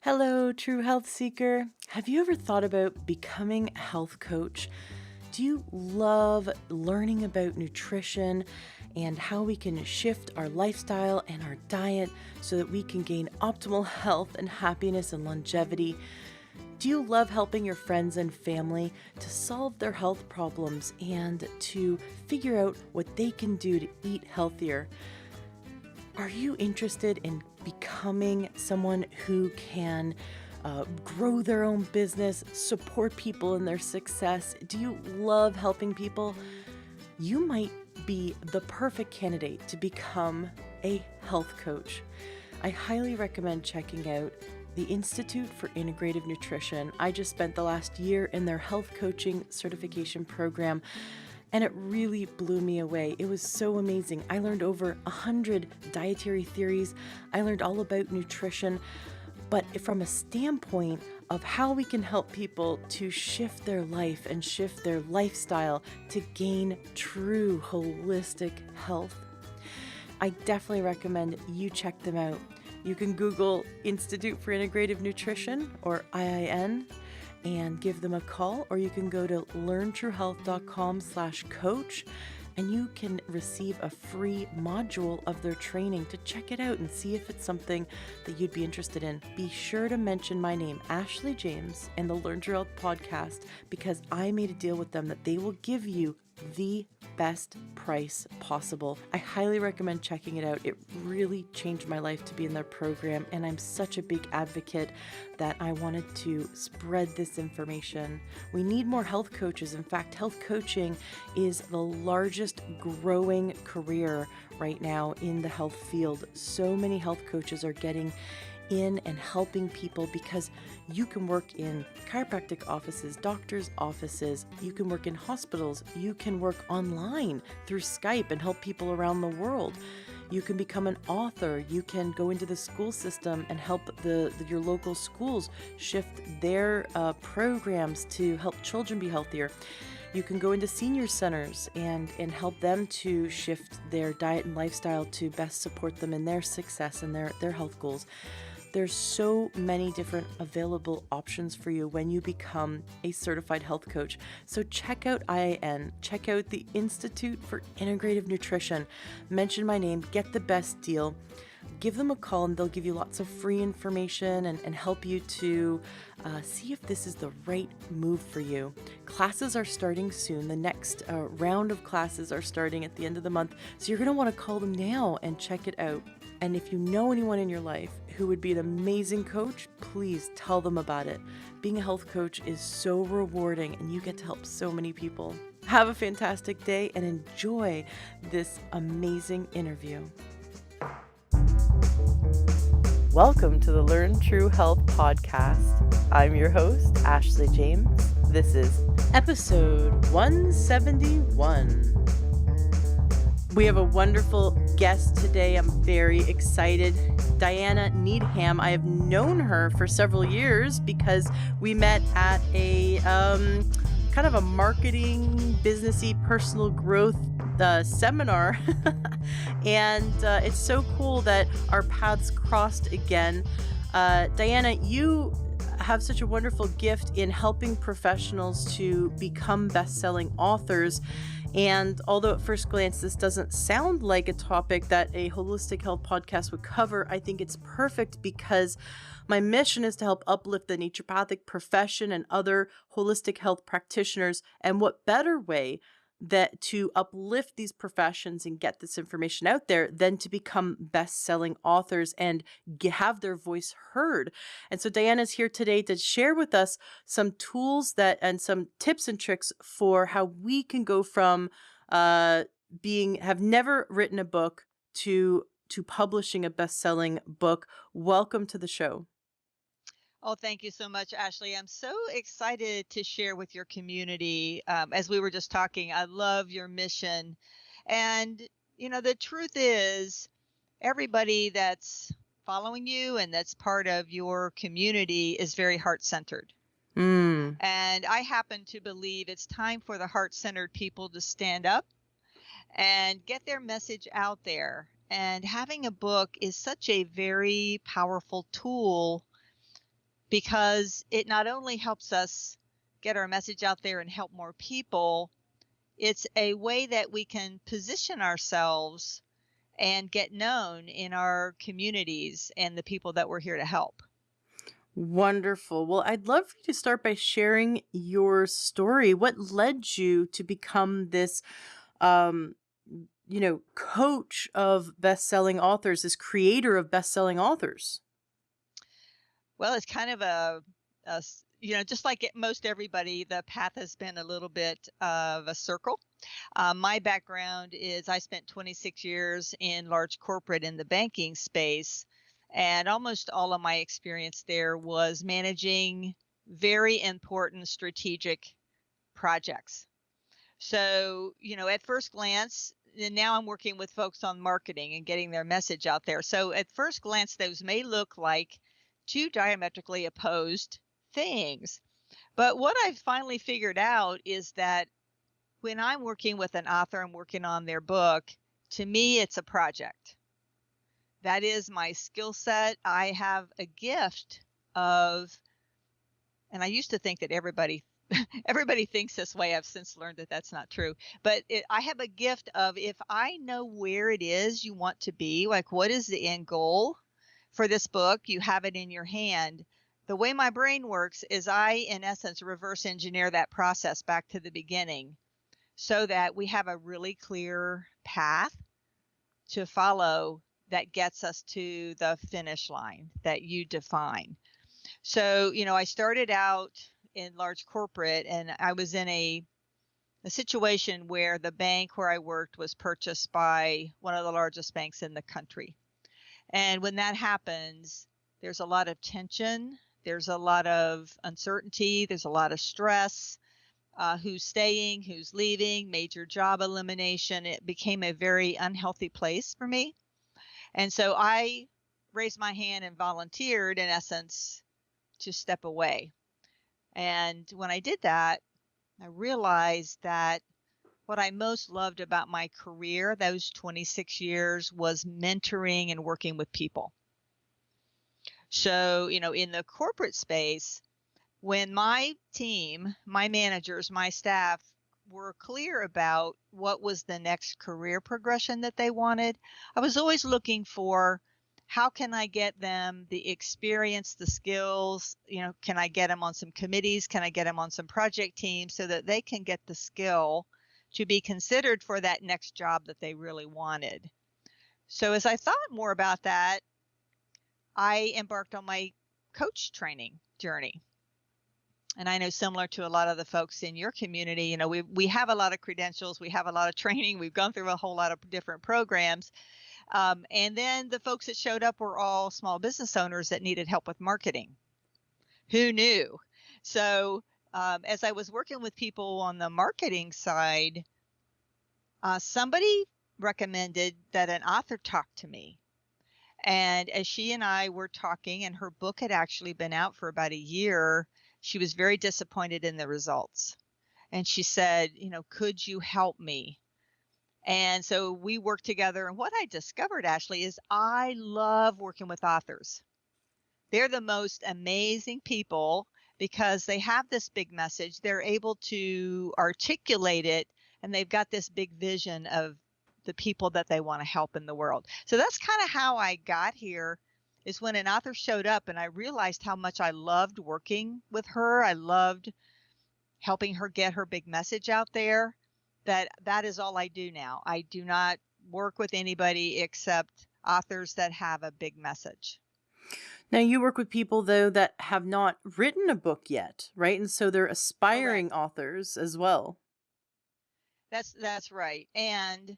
Hello, true health seeker. Have you ever thought about becoming a health coach? Do you love learning about nutrition and how we can shift our lifestyle and our diet so that we can gain optimal health and happiness and longevity? Do you love helping your friends and family to solve their health problems and to figure out what they can do to eat healthier? Are you interested in becoming someone who can grow their own business, support people in their success? Do you love helping people? You might be the perfect candidate to become a health coach. I highly recommend checking out the Institute for Integrative Nutrition. I just spent the last year in their health coaching certification program, and it really blew me away. It was so amazing. I learned over 100 dietary theories. I learned all about nutrition, but from a standpoint of how we can help people to shift their life and shift their lifestyle to gain true holistic health. I definitely recommend you check them out. You can Google Institute for Integrative Nutrition or IIN and give them a call, or you can go to learntruehealth.com/coach and you can receive a free module of their training to check it out and see if it's something that you'd be interested in. Be sure to mention my name, Ashley James, and the Learn True Health podcast, because I made a deal with them that they will give you the best price possible. I highly recommend checking it out. It really changed my life to be in their program, and I'm such a big advocate that I wanted to spread this information. We need more health coaches. In fact, health coaching is the largest growing career right now in the health field. So many health coaches are getting in and helping people because you can work in chiropractic offices, doctors' offices, you can work in hospitals, you can work online through Skype and help people around the world. You can become an author, you can go into the school system and help your local schools shift their programs to help children be healthier. You can go into senior centers and help them to shift their diet and lifestyle to best support them in their success and their health goals. There's so many different available options for you when you become a certified health coach. So check out IIN, check out the Institute for Integrative Nutrition, mention my name, get the best deal. Give them a call and they'll give you lots of free information and help you to see if this is the right move for you. Classes are starting soon. The next round of classes are starting at the end of the month. So you're going to want to call them now and check it out. And if you know anyone in your life who would be an amazing coach, please tell them about it. Being a health coach is so rewarding and you get to help so many people. Have a fantastic day and enjoy this amazing interview. Welcome to the Learn True Health podcast. I'm your host, Ashley James. This is episode 171. We have a wonderful guest today. I'm very excited. Diana Needham. I have known her for several years because we met at a kind of a marketing, businessy, personal growth seminar. And it's so cool that our paths crossed again. Diana, you have such a wonderful gift in helping professionals to become best-selling authors. And although at first glance this doesn't sound like a topic that a holistic health podcast would cover, I think it's perfect because my mission is to help uplift the naturopathic profession and other holistic health practitioners. And what better way that to uplift these professions and get this information out there than to become best-selling authors and have their voice heard. And so Diana's here today to share with us some tools and some tips and tricks for how we can go from have never written a book to publishing a best-selling book. Welcome to the show. Oh, thank you so much, Ashley. I'm so excited to share with your community. As we were just talking, I love your mission. And, the truth is, everybody that's following you and that's part of your community is very heart-centered. And I happen to believe it's time for the heart-centered people to stand up and get their message out there. And having a book is such a very powerful tool because it not only helps us get our message out there and help more people, it's a way that we can position ourselves and get known in our communities and the people that we're here to help. Wonderful. Well, I'd love for you to start by sharing your story. What led you to become this, um, coach of best-selling authors, this creator of best-selling authors? Well, it's kind of just like most everybody, the path has been a little bit of a circle. My background is I spent 26 years in large corporate in the banking space, and almost all of my experience there was managing very important strategic projects. So, at first glance, and now I'm working with folks on marketing and getting their message out there. So, at first glance, those may look like two diametrically opposed things. But what I've finally figured out is that when I'm working with an author and working on their book, to me, it's a project. That is my skill set. I have a gift of, and I used to think that everybody thinks this way. I've since learned that that's not true. But I have a gift of, if I know where it is you want to be, like what is the end goal for this book, you have it in your hand. The way my brain works is I, in essence, reverse engineer that process back to the beginning so that we have a really clear path to follow that gets us to the finish line that you define. So, I started out in large corporate, and I was in a situation where the bank where I worked was purchased by one of the largest banks in the country. And when that happens, there's a lot of tension, there's a lot of uncertainty, there's a lot of stress, who's staying, who's leaving, major job elimination. It became a very unhealthy place for me. And so I raised my hand and volunteered, in essence, to step away. And when I did that, I realized that what I most loved about my career, those 26 years, was mentoring and working with people. So, in the corporate space, when my team, my managers, my staff were clear about what was the next career progression that they wanted, I was always looking for, how can I get them the experience, the skills? Can I get them on some committees? Can I get them on some project teams so that they can get the skill to be considered for that next job that they really wanted? So as I thought more about that, I embarked on my coach training journey. And I know, similar to a lot of the folks in your community, we have a lot of credentials, we have a lot of training, we've gone through a whole lot of different programs. And then the folks that showed up were all small business owners that needed help with marketing. Who knew? So as I was working with people on the marketing side, somebody recommended that an author talk to me. And as she and I were talking, and her book had actually been out for about a year, she was very disappointed in the results. And she said, could you help me? And so we worked together. And what I discovered, Ashley, is I love working with authors. They're the most amazing people because they have this big message. They're able to articulate it, and they've got this big vision of the people that they want to help in the world. So that's kind of how I got here, is when an author showed up and I realized how much I loved working with her. I loved helping her get her big message out there. That is all I do now. I do not work with anybody except authors that have a big message. Now, you work with people, though, that have not written a book yet, right? And so they're aspiring authors as well. That's right. And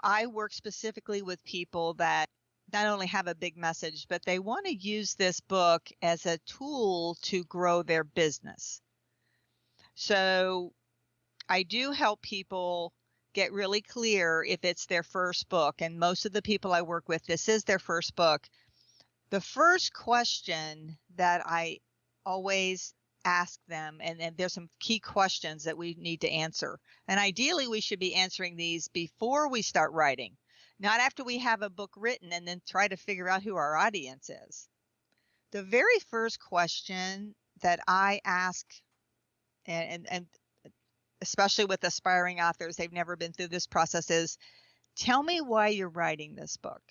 I work specifically with people that not only have a big message, but they want to use this book as a tool to grow their business. So I do help people get really clear if it's their first book. And most of the people I work with, this is their first book. The first question that I always ask them, and there's some key questions that we need to answer. And ideally, we should be answering these before we start writing, not after we have a book written and then try to figure out who our audience is. The very first question that I ask, and especially with aspiring authors, they've never been through this process, is tell me why you're writing this book.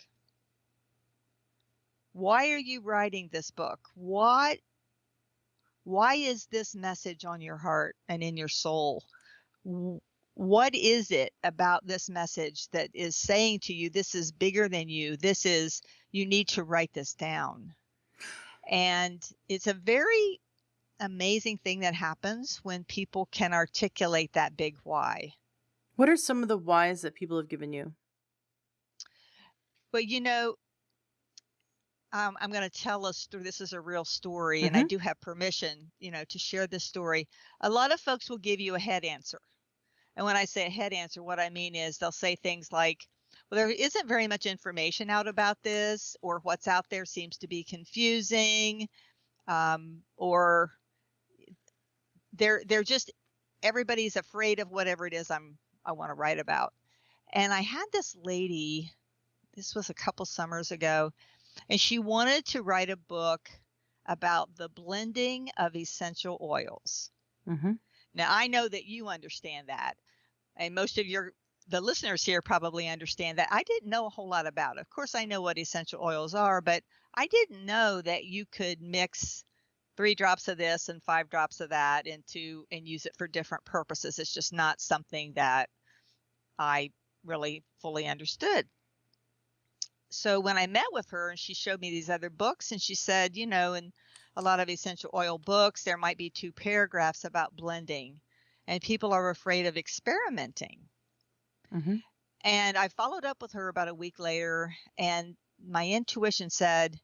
Why are you writing this book? Why is this message on your heart and in your soul? What is it about this message that is saying to you, this is bigger than you? You need to write this down. And it's a very amazing thing that happens when people can articulate that big why. What are some of the whys that people have given you? But I'm going to tell a story. This is a real story, and I Mm-hmm. do have permission, to share this story. A lot of folks will give you a head answer. And when I say a head answer, what I mean is they'll say things like, well, there isn't very much information out about this, or what's out there seems to be confusing, or they're just, everybody's afraid of whatever it is I want to write about. And I had this lady, this was a couple summers ago, and she wanted to write a book about the blending of essential oils. Mm-hmm. Now, I know that you understand that, and most of the listeners here probably understand that. I didn't know a whole lot about it. Of course, I know what essential oils are, but I didn't know that you could mix 3 drops of this and 5 drops of that and use it for different purposes. It's just not something that I really fully understood. So when I met with her and she showed me these other books, and she said, in a lot of essential oil books, there might be 2 paragraphs about blending, and people are afraid of experimenting. Mm-hmm. And I followed up with her about a week later, and my intuition said,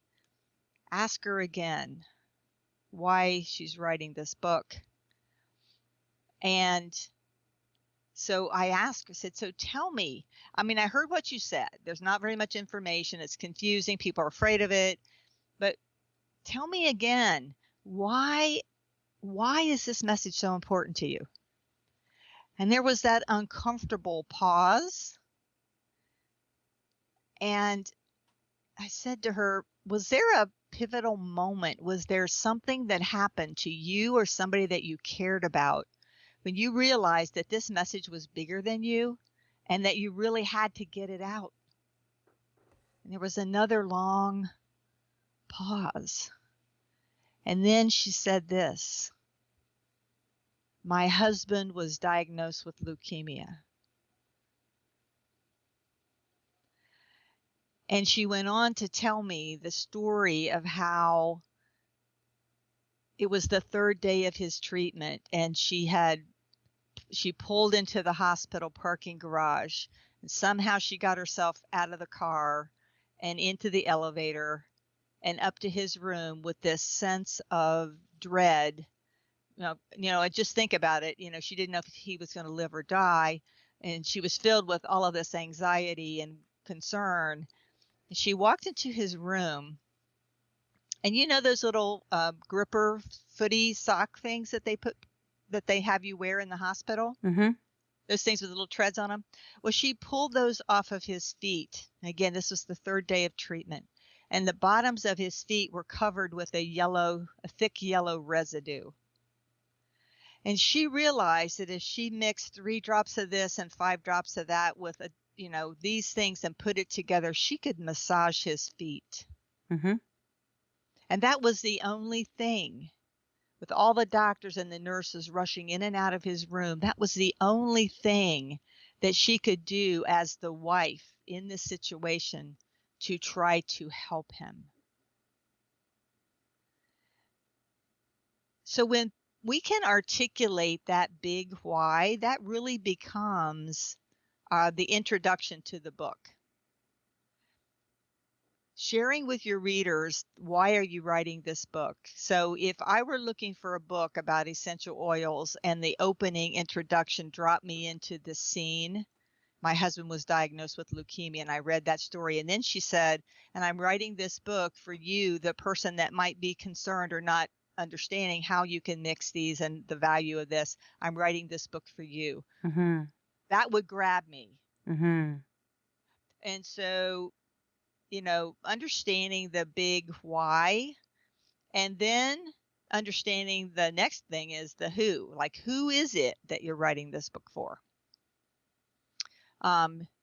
ask her again why she's writing this book. And so I asked her, said, so tell me, I mean, I heard what you said. There's not very much information. It's confusing. People are afraid of it. But tell me again, why is this message so important to you? And there was that uncomfortable pause. And I said to her, was there a pivotal moment? Was there something that happened to you or somebody that you cared about when you realized that this message was bigger than you and that you really had to get it out? And there was another long pause. And then she said this, my husband was diagnosed with leukemia. And she went on to tell me the story of how it was the 3rd day of his treatment, and she pulled into the hospital parking garage, and somehow she got herself out of the car and into the elevator and up to his room with this sense of dread. And just think about it. She didn't know if he was going to live or die, and she was filled with all of this anxiety and concern. And she walked into his room, and those little gripper footy sock things that they have you wear in the hospital? Mm-hmm. Those things with little treads on them. Well, she pulled those off of his feet. Again, this was the 3rd day of treatment. And the bottoms of his feet were covered with a thick yellow residue. And she realized that if she mixed 3 drops of this and 5 drops of that with these things and put it together, she could massage his feet. Mm-hmm. And that was the only thing, with all the doctors and the nurses rushing in and out of his room, that was the only thing that she could do as the wife in this situation to try to help him. So when we can articulate that big why, that really becomes the introduction to the book. Sharing with your readers, why are you writing this book? So if I were looking for a book about essential oils and the opening introduction dropped me into this scene, my husband was diagnosed with leukemia, and I read that story. And then she said, and I'm writing this book for you, the person that might be concerned or not understanding how you can mix these and the value of this. I'm writing this book for you. Mm-hmm. That would grab me. Mm-hmm. And so, understanding the big why And then understanding the next thing is the who, like who is it that you're writing this book for?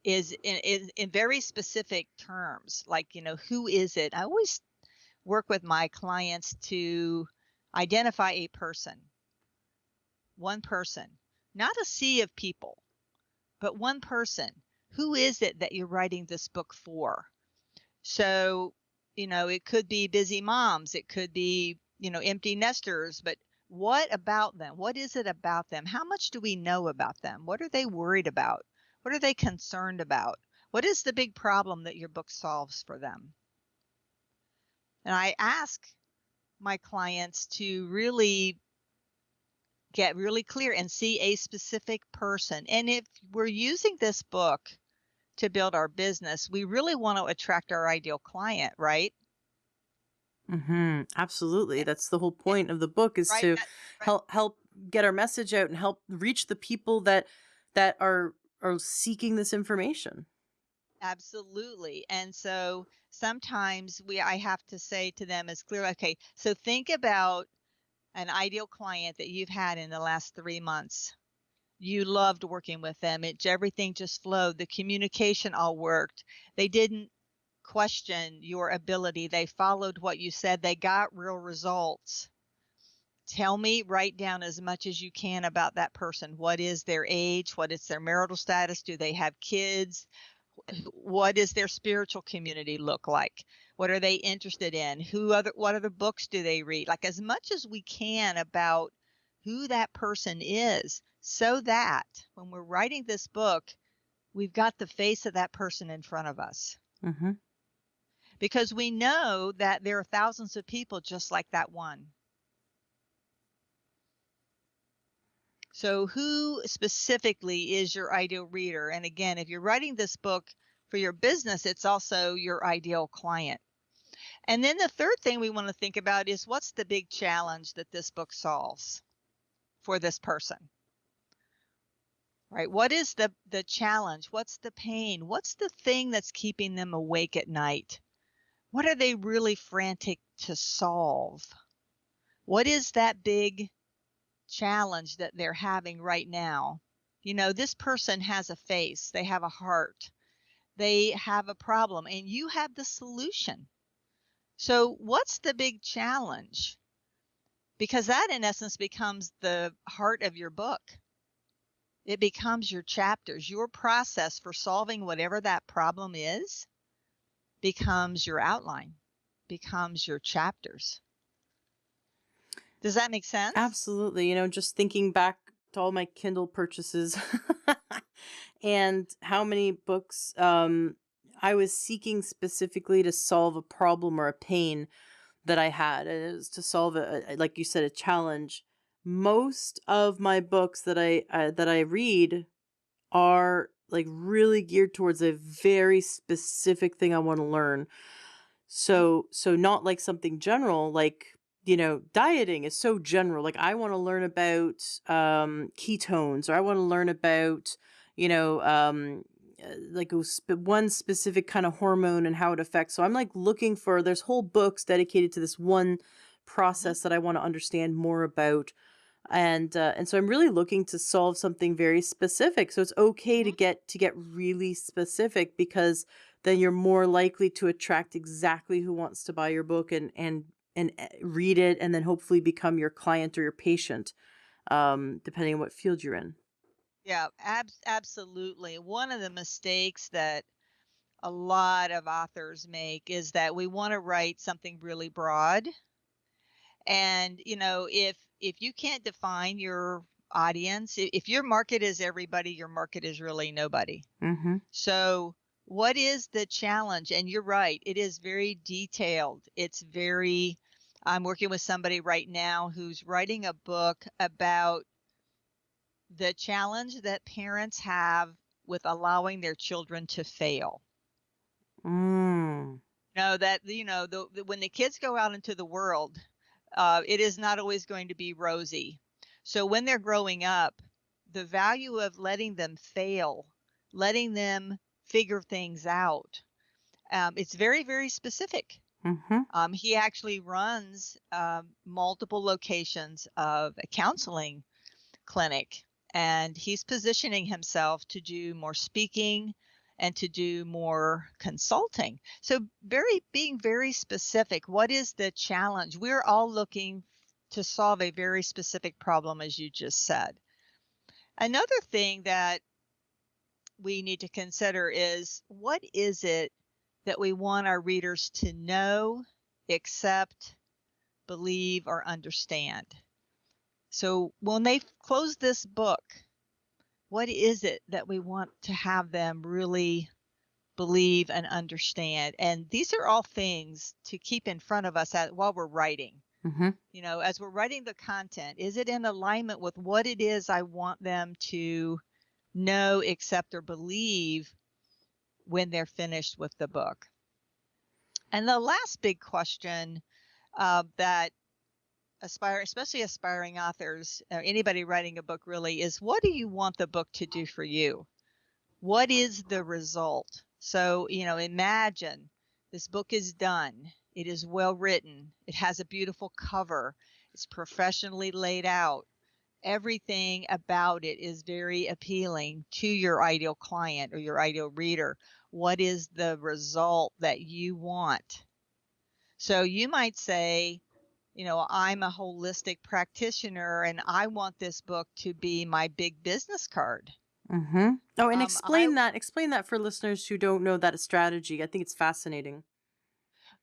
Is in very specific terms, like, who is it? I always work with my clients to identify a person, one person, not a sea of people, but one person. Who is it that you're writing this book for? So, it could be busy moms, it could be, empty nesters, but what about them? What is it about them? How much do we know about them? What are they worried about? What are they concerned about? What is the big problem that your book solves for them? And I ask my clients to really get really clear and see a specific person. And if we're using this book to build our business, we really want to attract our ideal client, right? Absolutely. Yeah. That's the whole point of the book, is Right. to Right. help get our message out and help reach the people that are seeking this information. Absolutely. And so sometimes I have to say to them as clear, okay, so think about an ideal client that you've had in the last 3 months. You loved working with them. Everything just flowed. The communication all worked. They didn't question your ability. They followed what you said. They got real results. Write down as much as you can about that person. What is their age? What is their marital status? Do they have kids? What does their spiritual community look like? What are they interested in? What other books do they read? Like, as much as we can about who that person is, so that when we're writing this book, we've got the face of that person in front of us. Mm-hmm. Because we know that there are thousands of people just like that one. So who specifically is your ideal reader? And again, if you're writing this book for your business, it's also your ideal client. And then the third thing we want to think about is, what's the big challenge that this book solves for this person? Right? What is the challenge? What's the pain? What's the thing that's keeping them awake at night? What are they really frantic to solve? What is that big challenge that they're having right now? This person has a face, they have a heart, they have a problem, and you have the solution. So what's the big challenge? Because that, in essence, becomes the heart of your book. It becomes your chapters. Your process for solving whatever that problem is becomes your outline, becomes your chapters. Does that make sense? Absolutely. Just thinking back to all my Kindle purchases and how many books I was seeking specifically to solve a problem or a pain that I had. It was to solve like you said, a challenge. Most of my books that I read are like really geared towards a very specific thing I want to learn. So not like something general, like, dieting is so general. Like, I want to learn about ketones, or I want to learn about, you know, um like one specific kind of hormone and how it affects. So I'm like looking for, there's whole books dedicated to this one process that I want to understand more about. And so I'm really looking to solve something very specific. So it's okay to get really specific, because then you're more likely to attract exactly who wants to buy your book and read it, and then hopefully become your client or your patient, depending on what field you're in. Yeah, absolutely. One of the mistakes that a lot of authors make is that we want to write something really broad. And, if you can't define your audience, if your market is everybody, your market is really nobody. Mm-hmm. So, what is the challenge? And you're right, it is very detailed. I'm working with somebody right now who's writing a book about the challenge that parents have with allowing their children to fail. Mm. When the kids go out into the world, it is not always going to be rosy. So when they're growing up, the value of letting them fail, letting them figure things out, it's very, very specific. Mm-hmm. He actually runs multiple locations of a counseling clinic, and he's positioning himself to do more speaking and to do more consulting. So being very specific. What is the challenge? We're all looking to solve a very specific problem, as you just said. Another thing that we need to consider is, what is it that we want our readers to know, accept, believe, or understand? So when they close this book, what is it that we want to have them really believe and understand? And these are all things to keep in front of us while we're writing. Mm-hmm. As we're writing the content, is it in alignment with what it is I want them to know, accept, or believe when they're finished with the book? And the last big question that especially aspiring authors, or anybody writing a book really, is, what do you want the book to do for you? What is the result? So, imagine this book is done. It is well written. It has a beautiful cover. It's professionally laid out. Everything about it is very appealing to your ideal client or your ideal reader. What is the result that you want? So you might say, I'm a holistic practitioner and I want this book to be my big business card. Mm-hmm. Oh, and I explain that for listeners who don't know that a strategy. I think it's fascinating.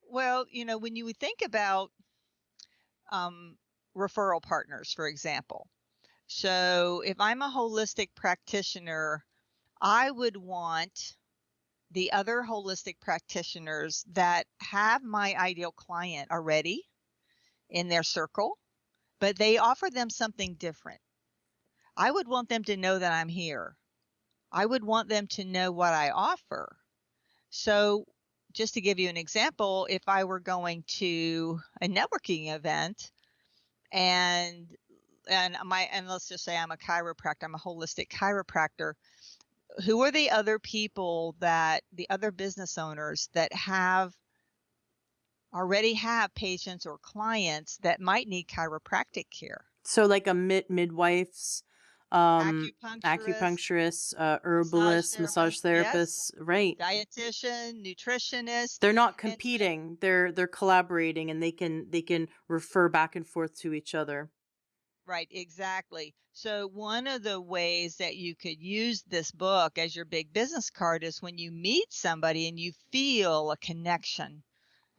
Well, when you would think about um, referral partners, for example. So if I'm a holistic practitioner, I would want the other holistic practitioners that have my ideal client already in their circle, but they offer them something different. I would want them to know that I'm here. I would want them to know what I offer. So just to give you an example, if I were going to a networking event and let's just say I'm a chiropractor, I'm a holistic chiropractor, who are the other people, that the other business owners that already have patients or clients that might need chiropractic care? So like a midwifes, Acupuncturist, acupuncturists, massage herbalists, massage therapist, yes, therapists, right? dietitian, nutritionist. They're not And competing. They're collaborating, and they can refer back and forth to each other. right, exactly. So one of the ways that you could use this book as your big business card is when you meet somebody and you feel a connection.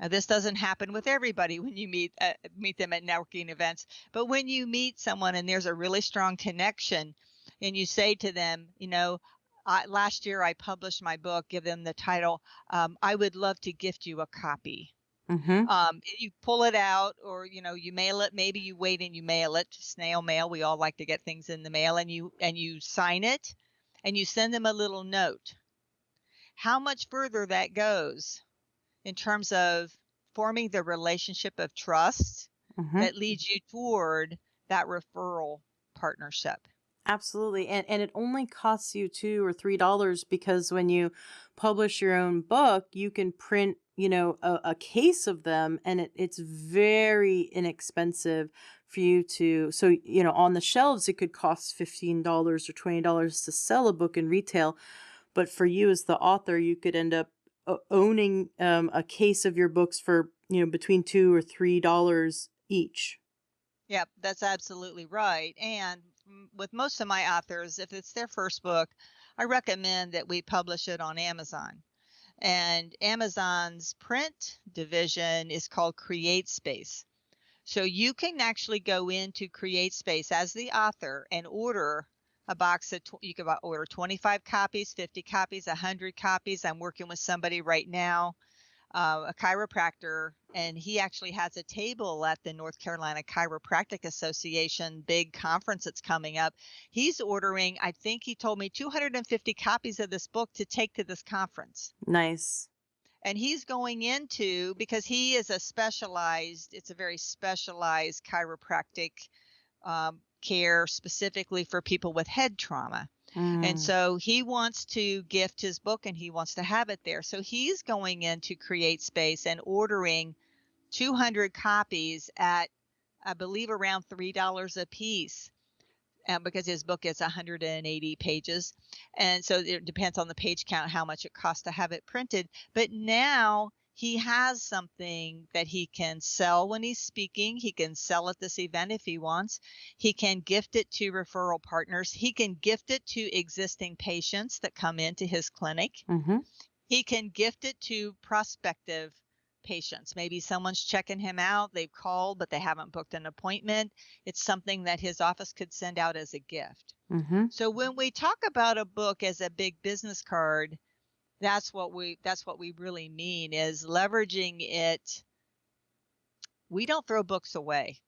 Now, this doesn't happen with everybody when you meet them at networking events, but when you meet someone and there's a really strong connection, and you say to them, last year I published my book, give them the title, I would love to gift you a copy. Mm-hmm. You pull it out, or you mail it. Maybe you wait and you mail it, snail mail. We all like to get things in the mail, and you sign it, and you send them a little note. How much further that goes in terms of forming the relationship of trust Mm-hmm. that leads you toward that referral partnership. Absolutely. And it only costs you $2 or $3 because when you publish your own book, you can print, a case of them, and it's very inexpensive for you to, so, on the shelves, it could cost $15 or $20 to sell a book in retail. But for you as the author, you could end up owning a case of your books for, between $2 or $3 each. Yep, that's absolutely right. And with most of my authors, if it's their first book, I recommend that we publish it on Amazon. And Amazon's print division is called Create Space. So you can actually go into Create Space as the author and order a box of, you can order 25 copies, 50 copies, 100 copies. I'm working with somebody right now, a chiropractor, and he actually has a table at the North Carolina Chiropractic Association big conference that's coming up. He's ordering, I think he told me, 250 copies of this book to take to this conference. Nice. And he's going into, because he is it's a very specialized chiropractic care specifically for people with head trauma. And Mm. so he wants to gift his book and he wants to have it there. So he's going in to Create Space and ordering 200 copies at, I believe, around $3 a piece. Because his book is 180 pages. And so it depends on the page count, how much it costs to have it printed. But now he has something that he can sell when he's speaking. He can sell at this event if he wants. He can gift it to referral partners. He can gift it to existing patients that come into his clinic. Mm-hmm. He can gift it to prospective patients. Maybe someone's checking him out. They've called, but they haven't booked an appointment. It's something that his office could send out as a gift. Mm-hmm. So when we talk about a book as a big business card, that's what we really mean, is leveraging it. We don't throw books away,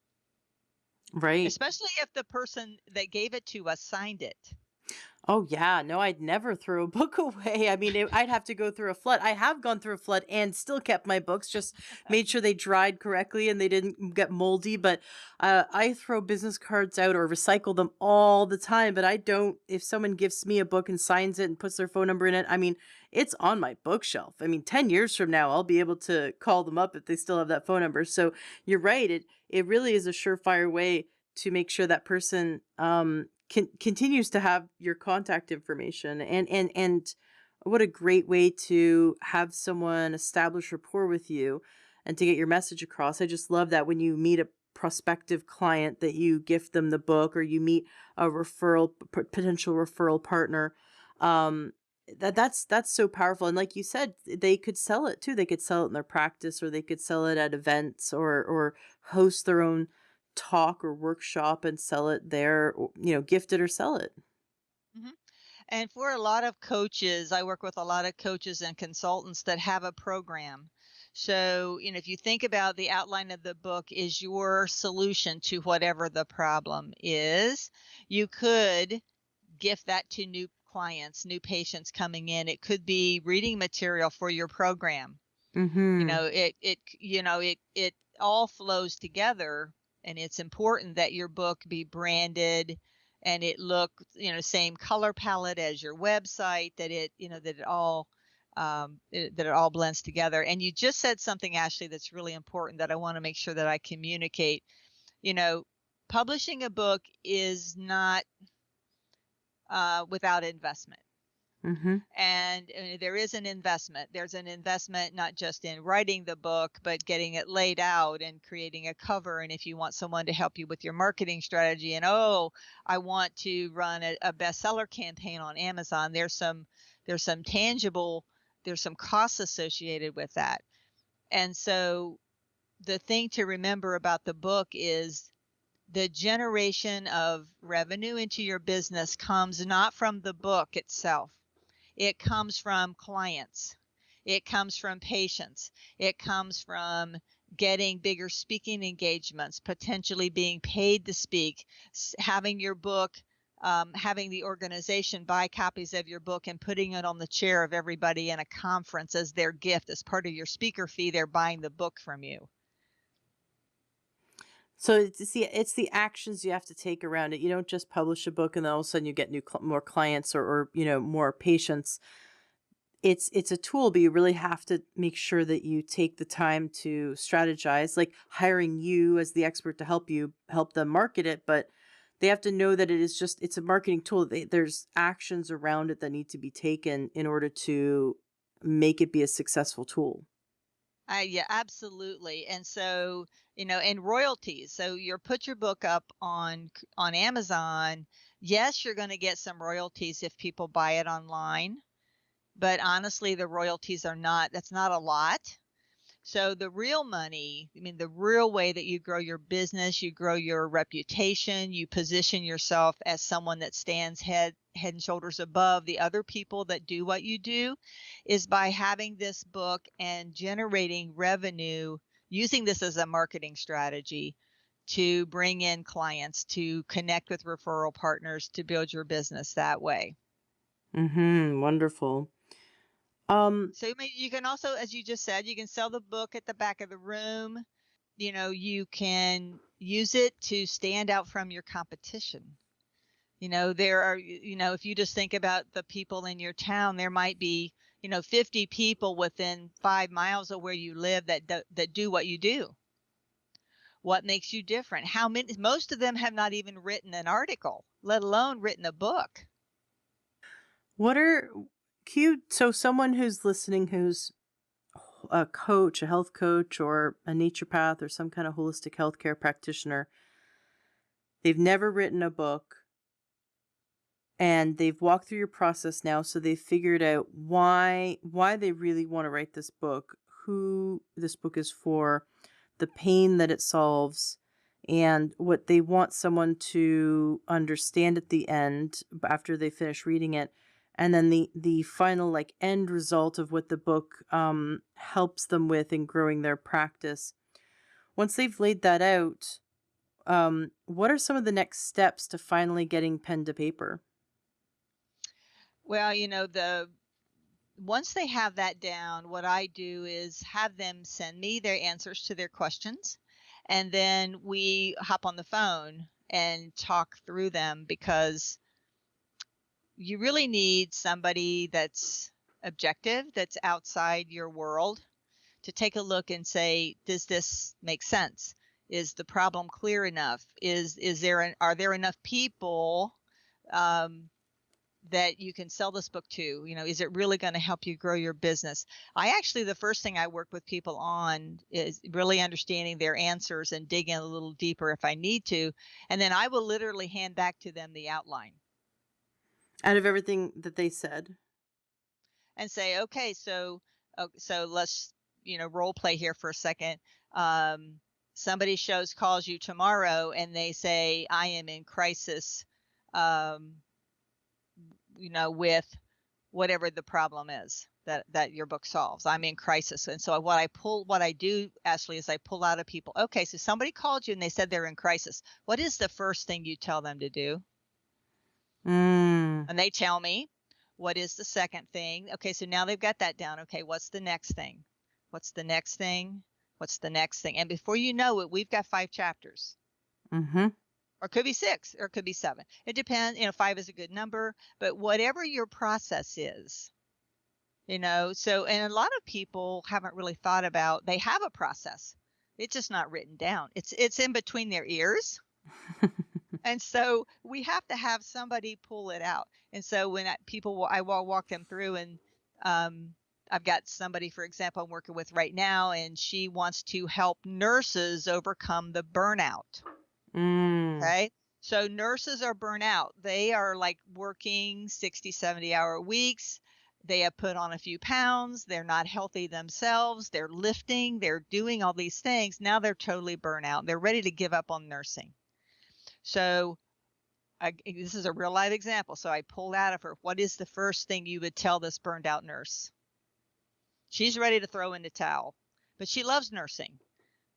Right. especially if the person that gave it to us signed it. Oh yeah, no, I'd never throw a book away. I mean, I'd have to go through a flood. I have gone through a flood and still kept my books, just made sure they dried correctly and they didn't get moldy. But I throw business cards out or recycle them all the time. But I don't. If someone gives me a book and signs it and puts their phone number in it, I mean, it's on my bookshelf. I mean, 10 years from now, I'll be able to call them up if they still have that phone number. So you're right. It really is a surefire way to make sure that person continues to have your contact information, and what a great way to have someone establish rapport with you and to get your message across. I just love that when you meet a prospective client that you gift them the book, or you meet a potential referral partner. um that's so powerful. And like you said, they could sell it too. They could sell it in their practice, or they could sell it at events, or host their own talk or workshop and sell it there, or, gift it or sell it. Mhm. And for a lot of coaches, I work with a lot of coaches and consultants that have a program. So, if you think about the outline of the book is your solution to whatever the problem is, you could gift that to new clients, new patients coming in. It could be reading material for your program. Mm-hmm. It all flows together, and it's important that your book be branded and it look, same color palette as your website, that that it all blends together. And you just said something, Ashley, that's really important that I want to make sure that I communicate. you know Publishing a book is not without investment. Mm-hmm. And there is an investment. There's an investment not just in writing the book, but getting it laid out and creating a cover. And if you want someone to help you with your marketing strategy, and I want to run a bestseller campaign on Amazon, there's some tangible, there's some costs associated with that. And so the thing to remember about the book is the generation of revenue into your business comes not from the book itself. It comes from clients. It comes from patients. It comes from getting bigger speaking engagements, potentially being paid to speak, having your book, having the organization buy copies of your book and putting it on the chair of everybody in a conference as their gift. As part of your speaker fee, they're buying the book from you. So it's the actions you have to take around it. You don't just publish a book and then all of a sudden you get more clients, or more patients. It's a tool, but you really have to make sure that you take the time to strategize, like hiring you as the expert to help them market it. But they have to know that it's a marketing tool. There's actions around it that need to be taken in order to make it be a successful tool. Yeah, absolutely. And so, and royalties. So put your book up on Amazon. Yes, you're going to get some royalties if people buy it online, but honestly, the royalties that's not a lot. So the real money, the real way that you grow your business, you grow your reputation, you position yourself as someone that stands head and shoulders above the other people that do what you do, is by having this book and generating revenue, using this as a marketing strategy to bring in clients, to connect with referral partners, to build your business that way. Mm-hmm. Wonderful. Um, So you can also, as you just said, you can sell the book at the back of the room. You can use it to stand out from your competition. There are, if you just think about the people in your town, there might be, 50 people within 5 miles of where you live that do what you do. What makes you different? How many? Most of them have not even written an article, let alone written a book. What are cute? So someone who's listening, who's a coach, a health coach, or a naturopath, or some kind of holistic healthcare practitioner, they've never written a book, and they've walked through your process now, so they've figured out why they really want to write this book, who this book is for, the pain that it solves, and what they want someone to understand at the end after they finish reading it. And then the final like end result of what the book helps them with in growing their practice. Once they've laid that out, what are some of the next steps to finally getting pen to paper? Well, once they have that down, what I do is have them send me their answers to their questions, and then we hop on the phone and talk through them, because you really need somebody that's objective, that's outside your world, to take a look and say, does this make sense? Is the problem clear enough? Are there enough people that you can sell this book to? Is it really going to help you grow your business? The first thing I work with people on is really understanding their answers and digging a little deeper if I need to. And then I will literally hand back to them the outline Out of everything that they said. and say, okay, so let's, role play here for a second. Somebody calls you tomorrow and they say, I am in crisis, with whatever the problem is that your book solves. I'm in crisis. And so what I do, Ashley, is I pull out of people. Okay, so somebody called you and they said they're in crisis. What is the first thing you tell them to do? And they tell me. What is the second thing? Okay, so now they've got that down. Okay, what's the next thing? What's the next thing? What's the next thing? And before you know it, we've got 5 chapters. Mm-hmm. Or it could be 6, or it could be 7. It depends. 5 is a good number, but whatever your process is, so, and a lot of people haven't really thought about, they have a process. It's just not written down. It's in between their ears. And so we have to have somebody pull it out. And so when I will walk them through, and I've got somebody, for example, I'm working with right now, and she wants to help nurses overcome the burnout. Okay. So nurses are burnt out. They are like working 60, 70-hour weeks. They have put on a few pounds. They're not healthy themselves. They're lifting. They're doing all these things. Now they're totally burnt out. They're ready to give up on nursing. So this is a real life example. So I pulled out of her, what is the first thing you would tell this burned out nurse? She's ready to throw in the towel, but she loves nursing.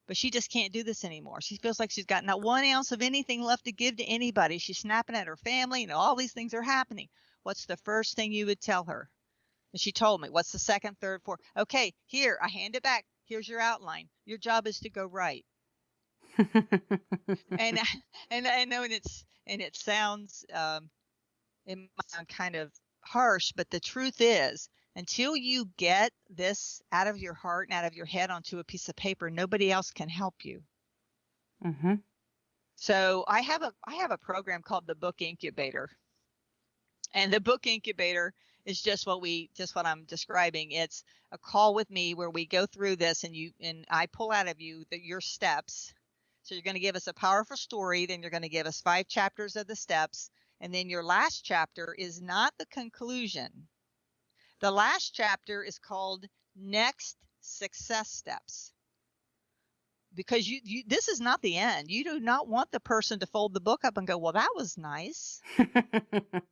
But she just can't do this anymore. She feels like she's got not 1 ounce of anything left to give to anybody. She's snapping at her family. All these things are happening. What's the first thing you would tell her? And she told me. What's the second, third, fourth? Okay, here, I hand it back. Here's your outline. Your job is to go right. and I know, and it sounds, it might sound kind of harsh, but the truth is, until you get this out of your heart and out of your head onto a piece of paper, nobody else can help you. Mm-hmm. So I have a program called the Book Incubator, and the Book Incubator is just what I'm describing. It's a call with me where we go through this, and I pull out of you your steps. So you're going to give us a powerful story, then you're going to give us 5 chapters of the steps, and then your last chapter is not the conclusion. The last chapter is called Next Success Steps. Because this is not the end. You do not want the person to fold the book up and go, well, that was nice.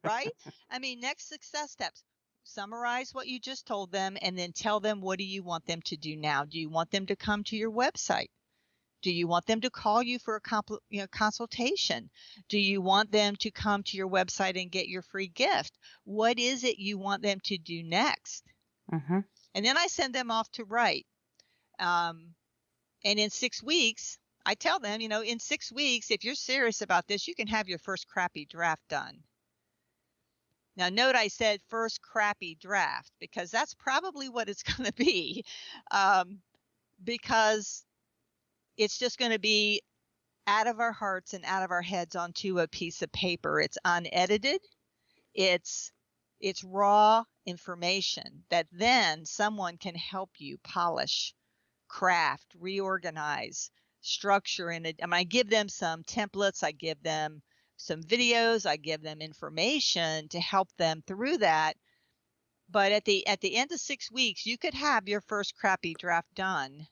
Right? I mean, next success steps. Summarize what you just told them, and then tell them, what do you want them to do now? Do you want them to come to your website? Do you want them to call you for a consultation? Do you want them to come to your website and get your free gift? What is it you want them to do next? And then I send them off to write. And in 6 weeks, I tell them, in 6 weeks, if you're serious about this, you can have your first crappy draft done. Now, note I said first crappy draft because that's probably what it's going to be, because it's just going to be out of our hearts and out of our heads onto a piece of paper. It's unedited. It's raw information that then someone can help you polish, craft, reorganize, structure in it. I give them some templates, I give them some videos, I give them information to help them through that. But at the end of 6 weeks, you could have your first crappy draft done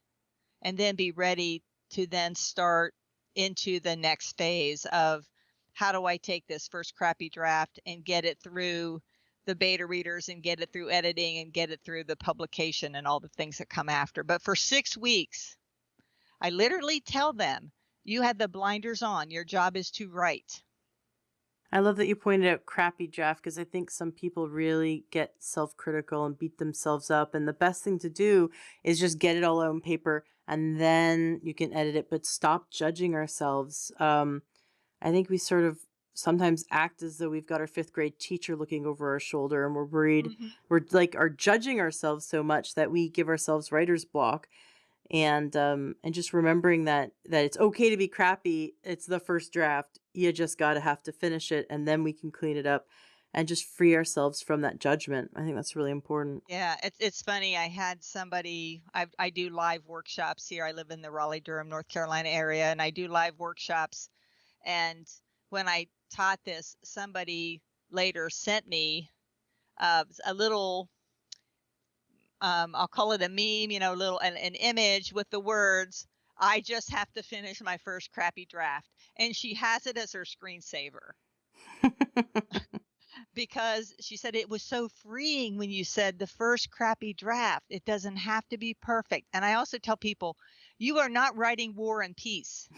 and then be ready to then start into the next phase of how do I take this first crappy draft and get it through the beta readers and get it through editing and get it through the publication and all the things that come after. But for 6 weeks, I literally tell them, you have the blinders on. Your job is to write. I love that you pointed out crappy draft because I think some people really get self-critical and beat themselves up. And the best thing to do is just get it all out on paper and then you can edit it, but stop judging ourselves. I think we sort of sometimes act as though we've got our fifth grade teacher looking over our shoulder and we're worried. We're like are judging ourselves so much that we give ourselves writer's block. And just remembering that it's okay to be crappy. It's the first draft. You just gotta have to finish it, and then we can clean it up, and just free ourselves from that judgment. I think that's really important. Yeah, it's funny. I had somebody. I do live workshops here. I live in the Raleigh-Durham, North Carolina area, and I do live workshops. And when I taught this, somebody later sent me a little. I'll call it a meme, little an image with the words, "I just have to finish my first crappy draft," and she has it as her screensaver. Because she said it was so freeing when you said the first crappy draft. It doesn't have to be perfect. And I also tell people, you are not writing War and Peace.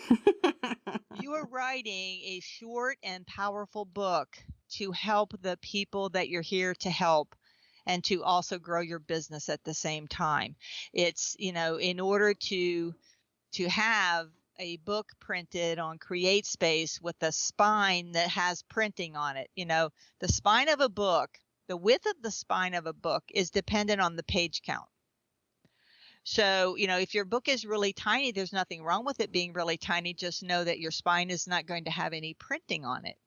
You are writing a short and powerful book to help the people that you're here to help and to also grow your business at the same time. It's, in order to have a book printed on CreateSpace with a spine that has printing on it. The spine of a book, the width of the spine of a book is dependent on the page count. So, if your book is really tiny, there's nothing wrong with it being really tiny. Just know that your spine is not going to have any printing on it.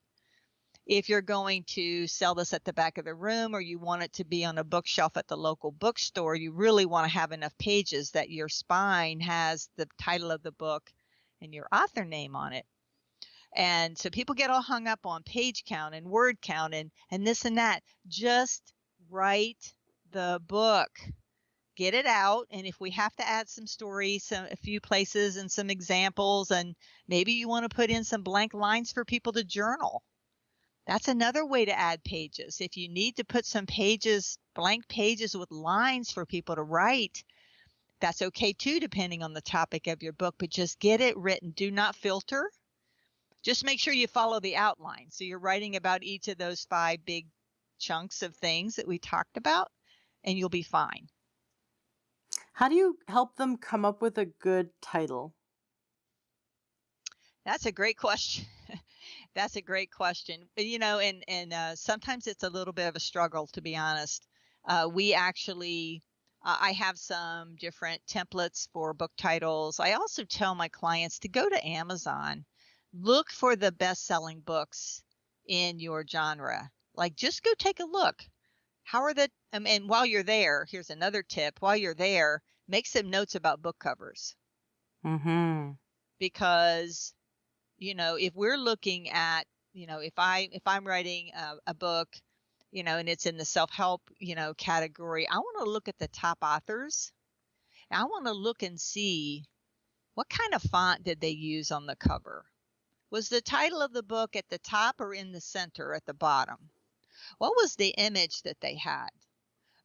If you're going to sell this at the back of the room or you want it to be on a bookshelf at the local bookstore, you really want to have enough pages that your spine has the title of the book and your author name on it. And so people get all hung up on page count and word count and this and that. Just write the book. Get it out. And if we have to add some stories, a few places and some examples, and maybe you want to put in some blank lines for people to journal. That's another way to add pages. If you need to put some pages, blank pages with lines for people to write, that's okay too, depending on the topic of your book, but just get it written. Do not filter. Just make sure you follow the outline. So you're writing about each of those 5 big chunks of things that we talked about, and you'll be fine. How do you help them come up with a good title? That's a great question. That's a great question. And sometimes it's a little bit of a struggle, to be honest. We actually, I have some different templates for book titles. I also tell my clients to go to Amazon, look for the best-selling books in your genre. Like, just go take a look. How are and while you're there, here's another tip. While you're there, make some notes about book covers. Because if we're looking at, if I'm writing a book, and it's in the self-help, category, I want to look at the top authors. I want to look and see what kind of font did they use on the cover. Was the title of the book at the top or in the center at the bottom? What was the image that they had?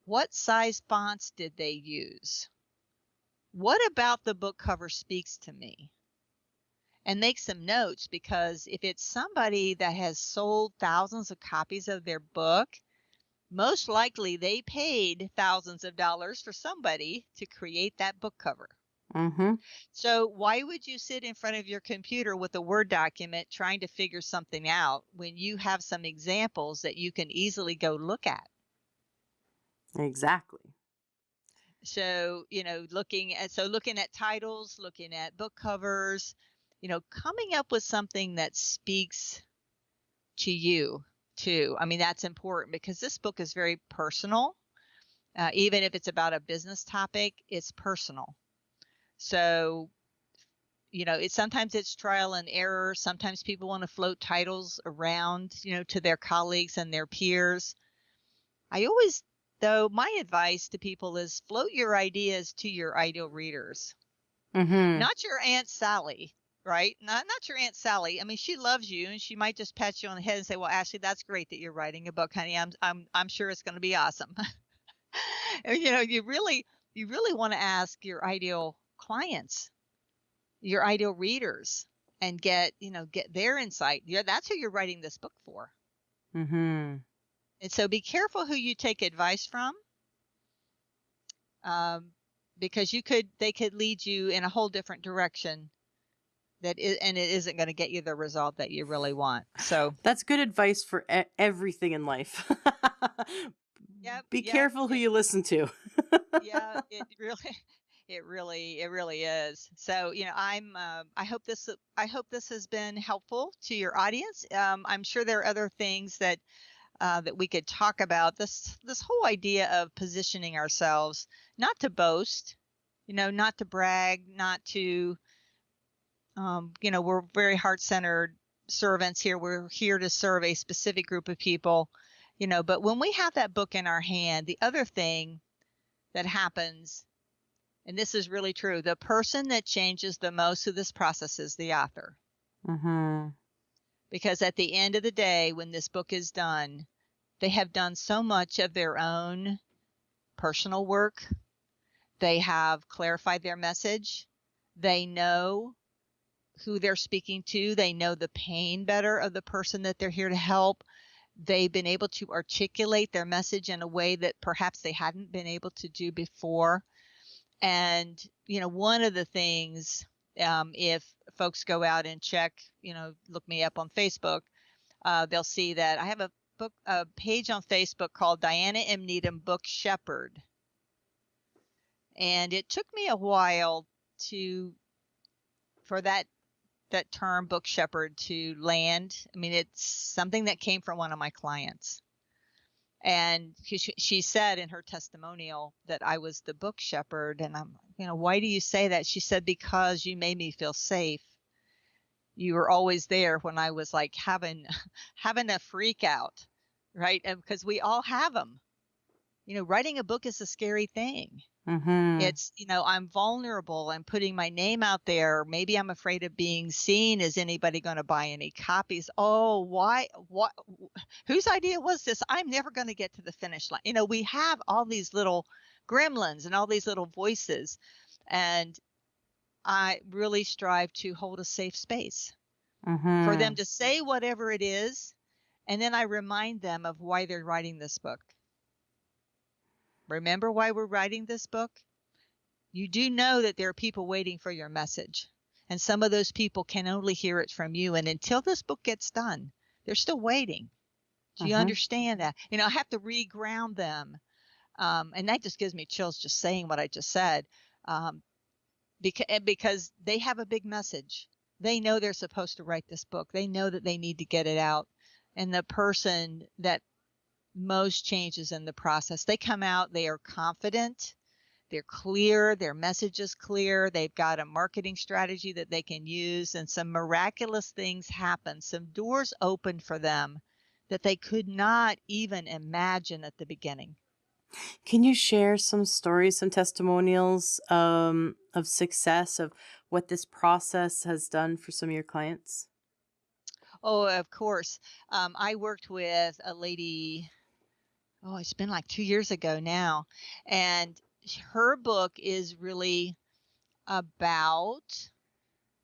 What size fonts did they use? What about the book cover speaks to me? And make some notes, because if it's somebody that has sold thousands of copies of their book, most likely they paid thousands of dollars for somebody to create that book cover. Mm-hmm. So why would you sit in front of your computer with a Word document trying to figure something out when you have some examples that you can easily go look at? Exactly. So, looking at titles, looking at book covers, coming up with something that speaks to you too. I mean, that's important because this book is very personal. Even if it's about a business topic, it's personal. So, sometimes it's trial and error. Sometimes people want to float titles around, to their colleagues and their peers. I always, though, my advice to people is float your ideas to your ideal readers, Mm-hmm. not your Aunt Sally, right? Not your Aunt Sally. I mean, she loves you and she might just pat you on the head and say, "Well, Ashley, that's great that you're writing a book, honey. I'm sure it's going to be awesome." You really want to ask your ideal clients, your ideal readers, and get their insight. Yeah, that's who you're writing this book for. Mm-hmm. And so be careful who you take advice from, um, because they could lead you in a whole different direction and it isn't going to get you the result that you really want. So, That's good advice for everything in life. yep, Be yep, careful who you listen to. yeah, it really, it really is. So, I hope this has been helpful to your audience. I'm sure there are other things that we could talk about. This whole idea of positioning ourselves, not to boast, not to brag, not to, we're very heart-centered servants here. We're here to serve a specific group of people, but when we have that book in our hand, the other thing that happens, and this is really true, the person that changes the most through this process is the author. Mm-hmm. Because at the end of the day, when this book is done, they have done so much of their own personal work. They have clarified their message. They know who they're speaking to. They know the pain better of the person that they're here to help. They've been able to articulate their message in a way that perhaps they hadn't been able to do before. And, one of the things, if folks go out and check, look me up on Facebook, they'll see that I have a page on Facebook called Diana M. Needham Book Shepherd. And it took me a while for that term book shepherd to land. I mean, it's something that came from one of my clients. And she said in her testimonial that I was the book shepherd. And I'm, why do you say that? She said, because you made me feel safe. You were always there when I was like having a freak out, right? And because we all have them. Writing a book is a scary thing. Mm-hmm. It's, I'm vulnerable. I'm putting my name out there. Maybe I'm afraid of being seen. Is anybody going to buy any copies? Oh, why? What? Whose idea was this? I'm never going to get to the finish line. We have all these little gremlins and all these little voices. And I really strive to hold a safe space for them Mm-hmm. to say whatever it is. And then I remind them of why they're writing this book. Remember why we're writing this book? You do know that there are people waiting for your message. And some of those people can only hear it from you. And until this book gets done, they're still waiting. Do you Mm-hmm. understand that? I have to reground them. And that just gives me chills just saying what I just said. Um, because they have a big message. They know they're supposed to write this book. They know that they need to get it out. And the person that most changes in the process, they come out, they are confident, they're clear, their message is clear, they've got a marketing strategy that they can use, and some miraculous things happen. Some doors open for them that they could not even imagine at the beginning. Can you share some stories, some testimonials of success of what this process has done for some of your clients? Oh, of course. I worked with a lady, oh, it's been like 2 years ago now. And her book is really about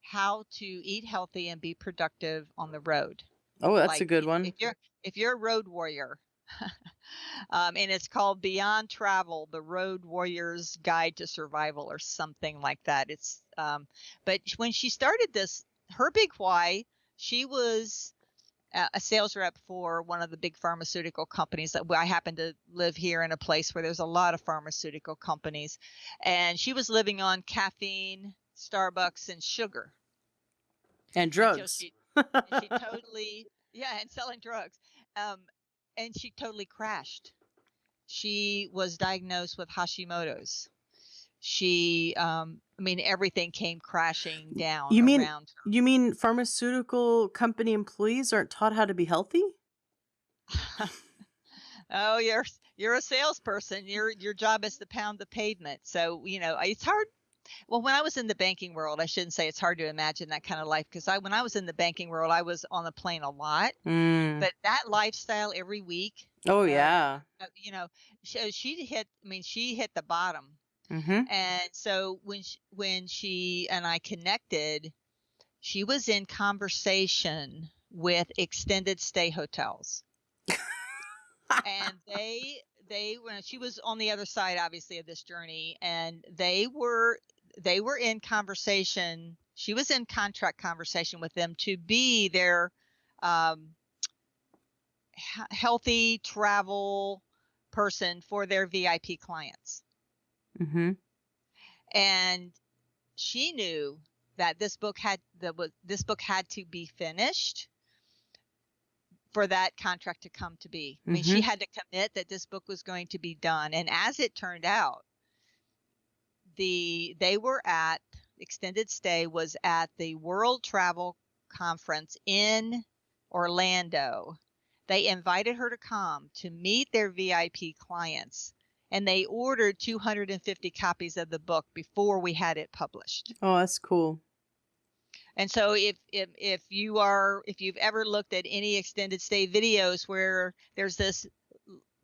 how to eat healthy and be productive on the road. Oh, that's a Like good one. if you're a road warrior, And it's called Beyond Travel: The Road Warrior's Guide to Survival, or something like that. But when she started this, her big why, she was a sales rep for one of the big pharmaceutical companies. That I happen to live here in a place where there's a lot of pharmaceutical companies, and she was living on caffeine, Starbucks, and sugar And until drugs. she totally, yeah, and selling drugs. Um, and she totally crashed. She was diagnosed with Hashimoto's. I mean, everything came crashing down You mean around you mean pharmaceutical company employees aren't taught how to be healthy? her. Oh, you're a salesperson. Your job is to pound the pavement. So, it's hard. Well, when I was in the banking world, I shouldn't say it's hard to imagine that kind of life, because when I was in the banking world, I was on the plane a lot. Mm. But that lifestyle every week, Oh uh, yeah. you know, she hit the bottom. Mm-hmm. And so when she and I connected, she was in conversation with extended stay hotels. And when she was on the other side, obviously, of this journey, and they were in conversation. She was in contract conversation with them to be their um, healthy travel person for their VIP clients. Mm-hmm. And she knew that this book had to be finished for that contract to come to be. I mean, Mm-hmm. she had to commit that this book was going to be done. And as it turned out, extended stay was at the World Travel Conference in Orlando. They invited her to come to meet their VIP clients, and they ordered 250 copies of the book before we had it published. Oh, that's cool. And so if you've ever looked at any extended stay videos where there's this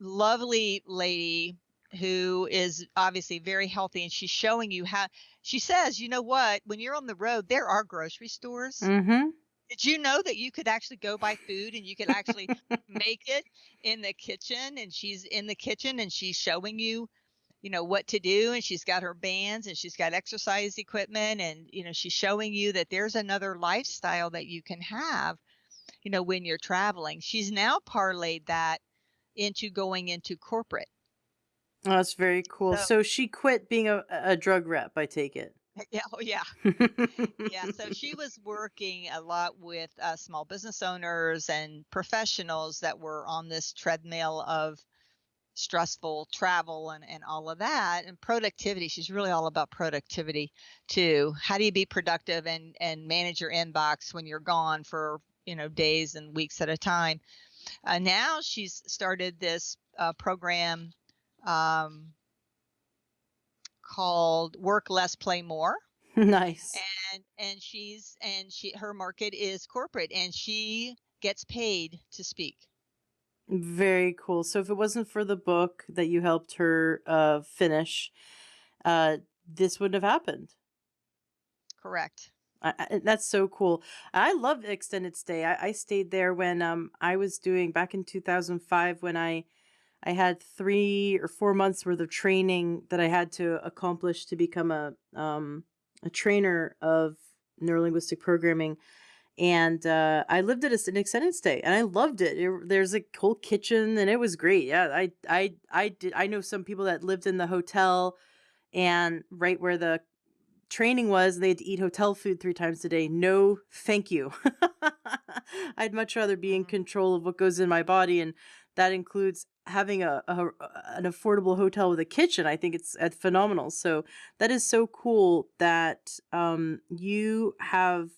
lovely lady who is obviously very healthy, and she's showing you how, she says, you know what, when you're on the road, there are grocery stores. Mm-hmm. Did you know that you could actually go buy food and you could actually make it in the kitchen? And she's in the kitchen and she's showing you, what to do. And she's got her bands and she's got exercise equipment. And, she's showing you that there's another lifestyle that you can have, when you're traveling. She's now parlayed that into going into corporate. Oh, that's very cool. So, So she quit being a drug rep, I take it. yeah, oh yeah. Yeah, so she was working a lot with small business owners and professionals that were on this treadmill of stressful travel and all of that, and productivity. She's really all about productivity too. How do you be productive and manage your inbox when you're gone for days and weeks at a time? Now she's started this program um, called Work Less, Play More. Nice. Her market is corporate, and she gets paid to speak. Very cool. So if it wasn't for the book that you helped her finish, uh, this wouldn't have happened. Correct. That's so cool. I love extended stay. I stayed there when I was doing back in 2005 when I had 3 or 4 months worth of training that I had to accomplish to become a trainer of neurolinguistic programming. And I lived at an extended stay, and I loved it. There's a whole kitchen, and it was great. Yeah, I know some people that lived in the hotel, and right where the training was, they had to eat hotel food 3 times a day. No, thank you. I'd much rather be in Mhm. control of what goes in my body, and that includes having an affordable hotel with a kitchen. I think it's phenomenal. So that is so cool that you have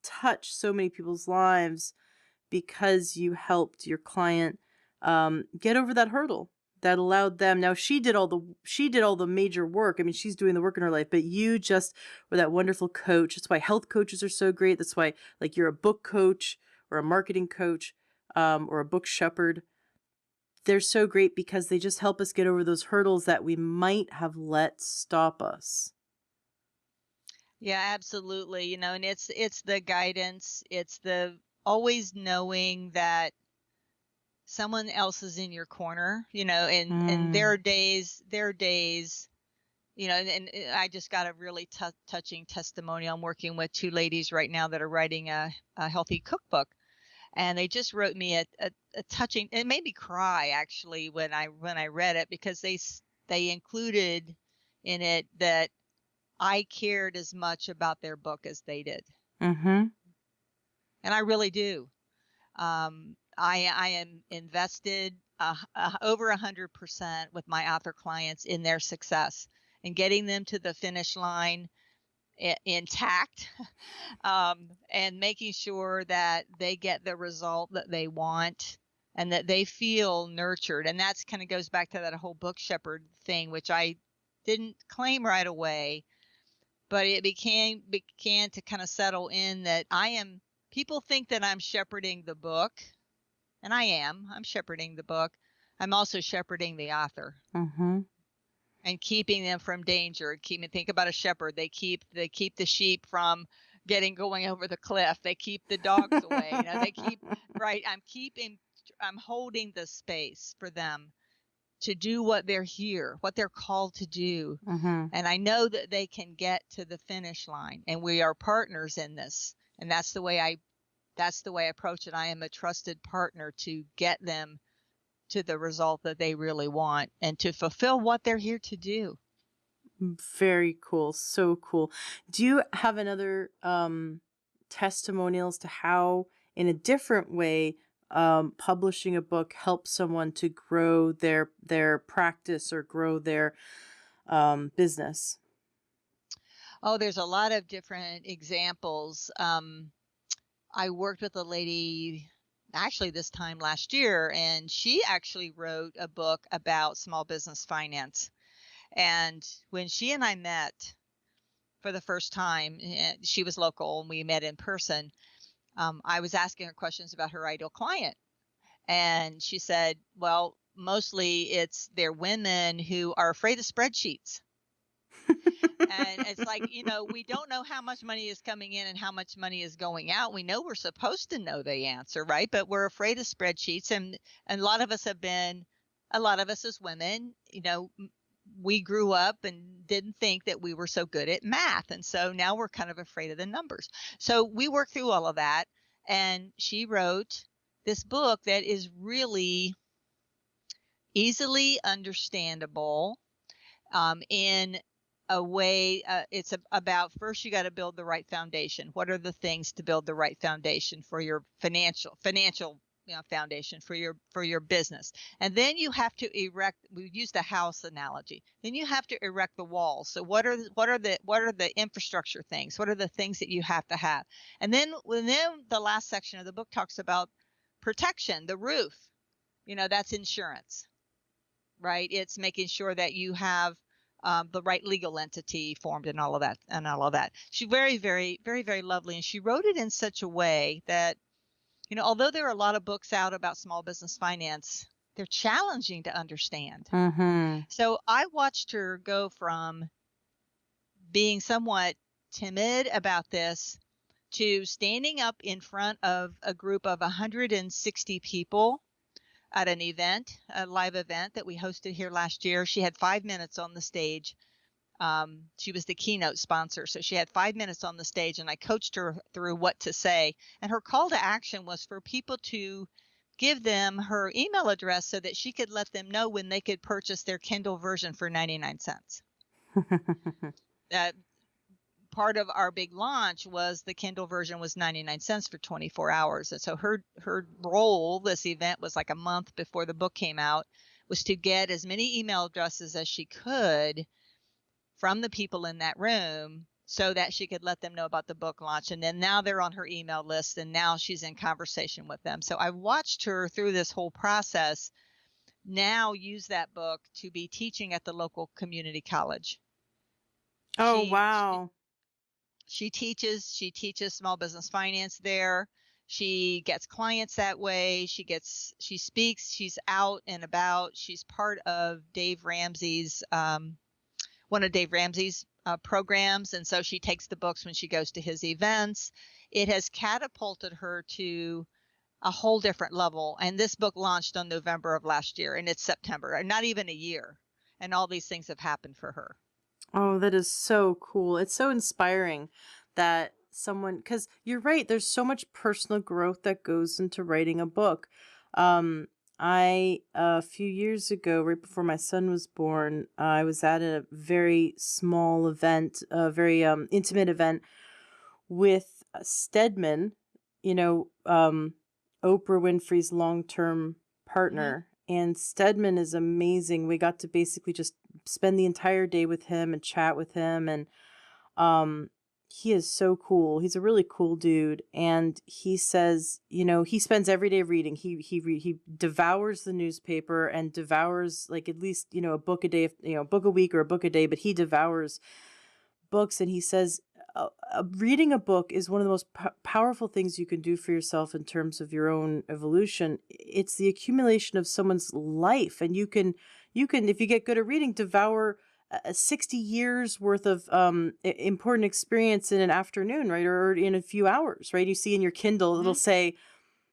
touched so many people's lives because you helped your client get over that hurdle that allowed them. Now she did all the major work. I mean, she's doing the work in her life, but you just were that wonderful coach. That's why health coaches are so great. That's why, like, you're a book coach or a marketing coach, or a book shepherd. They're so great because they just help us get over those hurdles that we might have let stop us. Yeah, absolutely. And it's the guidance. It's the always knowing that someone else is in your corner, and Mm. there are days, and I just got a really touching testimonial. I'm working with two ladies right now that are writing a healthy cookbook, and they just wrote me a touching. It made me cry actually when I read it, because they included in it that I cared as much about their book as they did, Mm-hmm. and I really do. I am invested over 100% with my author clients in their success and getting them to the finish line intact, and making sure that they get the result that they want and that they feel nurtured. And that's kind of goes back to that whole book shepherd thing, which I didn't claim right away, but it began to kind of settle in that people think that I'm shepherding the book, and I'm shepherding the book. I'm also shepherding the author. Mm-hmm. And keeping them from danger. Think about a shepherd. They keep the sheep from going over the cliff. They keep the dogs away. They keep right. I'm holding the space for them to do what what they're called to do. Mm-hmm. And I know that they can get to the finish line, and we are partners in this. And that's the way I approach it. I am a trusted partner to get them to the result that they really want and to fulfill what they're here to do. Very cool. So cool. Do you have another testimonials to how, in a different way, publishing a book helps someone to grow their practice or grow their business? Oh, there's a lot of different examples. I worked with a lady actually this time last year, and she actually wrote a book about small business finance. And when she and I met for the first time, she was local and we met in person. I was asking her questions about her ideal client. And she said, well, mostly they're women who are afraid of spreadsheets. And it's like, we don't know how much money is coming in and how much money is going out. We know we're supposed to know the answer, right? But we're afraid of spreadsheets. And a lot of us as women, we grew up and didn't think that we were so good at math. And so now we're kind of afraid of the numbers. So we worked through all of that. And she wrote this book that is really easily understandable, in a way. It's about, first you got to build the right foundation. What are the things to build the right foundation for your financial foundation for your business? And then you have to erect. We used a house analogy. Then you have to erect the walls. So what are the infrastructure things? What are the things that you have to have? And then the last section of the book talks about protection, the roof. That's insurance, right? It's making sure that you have the right legal entity formed and all of that. She's very, very, very, very lovely. And she wrote it in such a way that, although there are a lot of books out about small business finance, they're challenging to understand. Mm-hmm. So I watched her go from being somewhat timid about this to standing up in front of a group of 160 people at an event, a live event that we hosted here last year. She had 5 minutes on the stage. She was the keynote sponsor. So she had 5 minutes on the stage, and I coached her through what to say. And her call to action was for people to give them her email address so that she could let them know when they could purchase their Kindle version for 99 cents. Part of our big launch was the Kindle version was 99 cents for 24 hours. And so her role, this event was like a month before the book came out, was to get as many email addresses as she could from the people in that room so that she could let them know about the book launch. And then now they're on her email list, and now she's in conversation with them. So I watched her through this whole process now use that book to be teaching at the local community college. Oh, wow. She teaches small business finance there. She gets clients that way. She speaks. She's out and about. She's part of Dave Ramsey's, one of Dave Ramsey's programs. And so she takes the books when she goes to his events. It has catapulted her to a whole different level. And this book launched on November of last year, and it's September, not even a year. And all these things have happened for her. Oh, that is so cool. It's so inspiring that someone, because you're right, there's so much personal growth that goes into writing a book. Um, a few years ago, right before my son was born, I was at a very small event, a very intimate event with Stedman, you know, Oprah Winfrey's long-term Hmm. partner. And Stedman is amazing. We got to basically just spend the entire day with him and chat with him. And um, he is so cool. He's a really cool dude. And he says, he spends every day reading. He devours the newspaper and devours like at least, a book a day, a book a week or a book a day, but he devours books. And he says reading a book is one of the most powerful things you can do for yourself in terms of your own evolution. It's the accumulation of someone's life, and you can if you get good at reading, devour 60 years worth of important experience in an afternoon, right? Or in a few hours, right? You see in your Kindle it'll Hmm. say,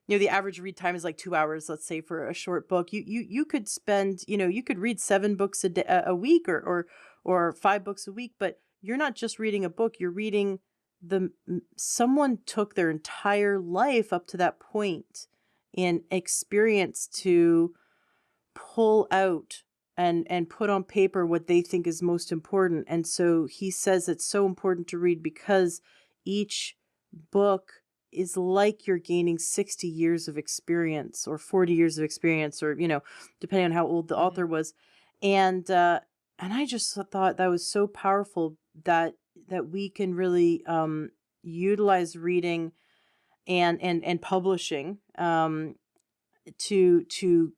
the average read time is like 2 hours, let's say, for a short book. You could spend, you could read 7 books a day, a week, or 5 books a week. But you're not just reading a book, you're reading someone took their entire life up to that point in experience to pull out and put on paper what they think is most important. And so he says it's so important to read because each book is like you're gaining 60 years of experience or 40 years of experience, or depending on how old the Hmm. author was. And I just thought that was so powerful that we can really utilize reading and publishing to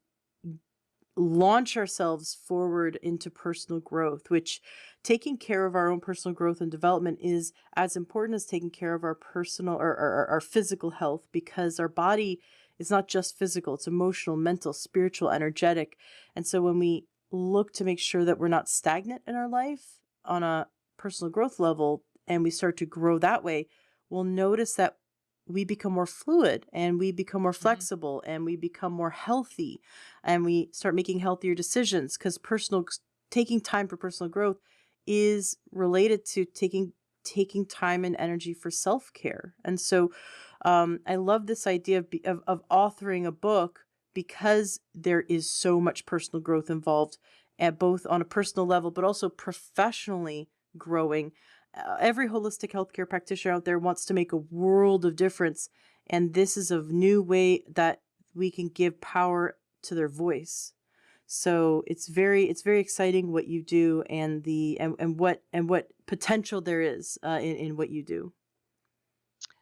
launch ourselves forward into personal growth, which taking care of our own personal growth and development is as important as taking care of our personal or our physical health, because our body is not just physical, it's emotional, mental, spiritual, energetic. And so when we look to make sure that we're not stagnant in our life on a personal growth level and we start to grow that way, we'll notice that we become more fluid and we become more Hmm. flexible and we become more healthy and we start making healthier decisions, because taking time for personal growth is related to taking time and energy for self-care. And so I love this idea of authoring a book, because there is so much personal growth involved, at both on a personal level but also professionally growing. Every holistic healthcare practitioner out there wants to make a world of difference, and this is a new way that we can give power to their voice. So it's very exciting what you do, and what potential there is in what you do.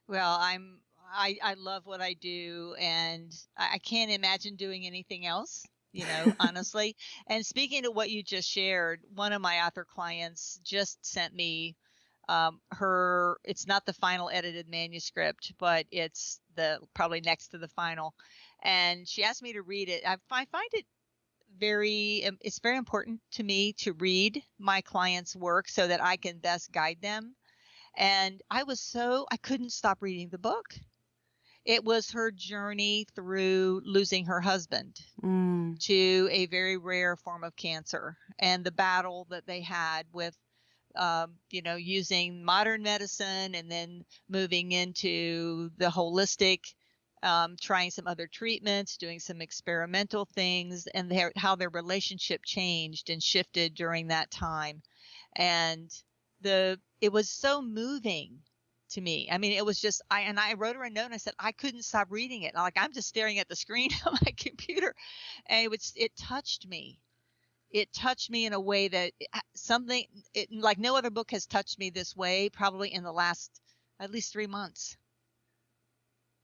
Well, I love what I do, and I can't imagine doing anything else, honestly. And speaking of what you just shared, one of my author clients just sent me her it's not the final edited manuscript, but it's the probably next to the final. And she asked me to read it. I find it it's very important to me to read my clients' work so that I can best guide them. And I couldn't stop reading the book. It was her journey through losing her husband Mm. to a very rare form of cancer, and the battle that they had with, using modern medicine and then moving into the holistic, trying some other treatments, doing some experimental things, and how their relationship changed and shifted during that time. And it was so moving to me. I mean, it was just I wrote her a note and I said I couldn't stop reading it. Like, I'm just staring at the screen on my computer, and it touched me. It touched me in a way that something like no other book has touched me this way, probably in the last at least 3 months.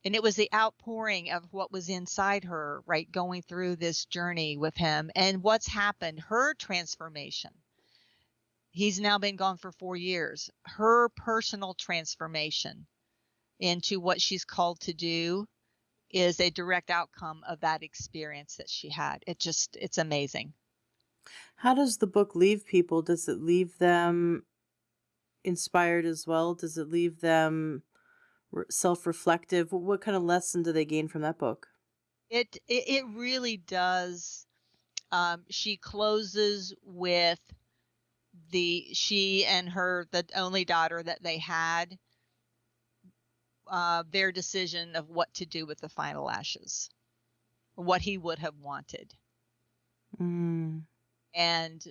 And it was the outpouring of what was inside her, right, going through this journey with him and what's happened, her transformation. He's now been gone for 4 years. Her personal transformation into what she's called to do is a direct outcome of that experience that she had. It's amazing. How does the book leave people? Does it leave them inspired as well? Does it leave them self-reflective. What kind of lesson do they gain from that book? It really does. She closes with she and the only daughter that they had, their decision of what to do with the final ashes, what he would have wanted. Mm. And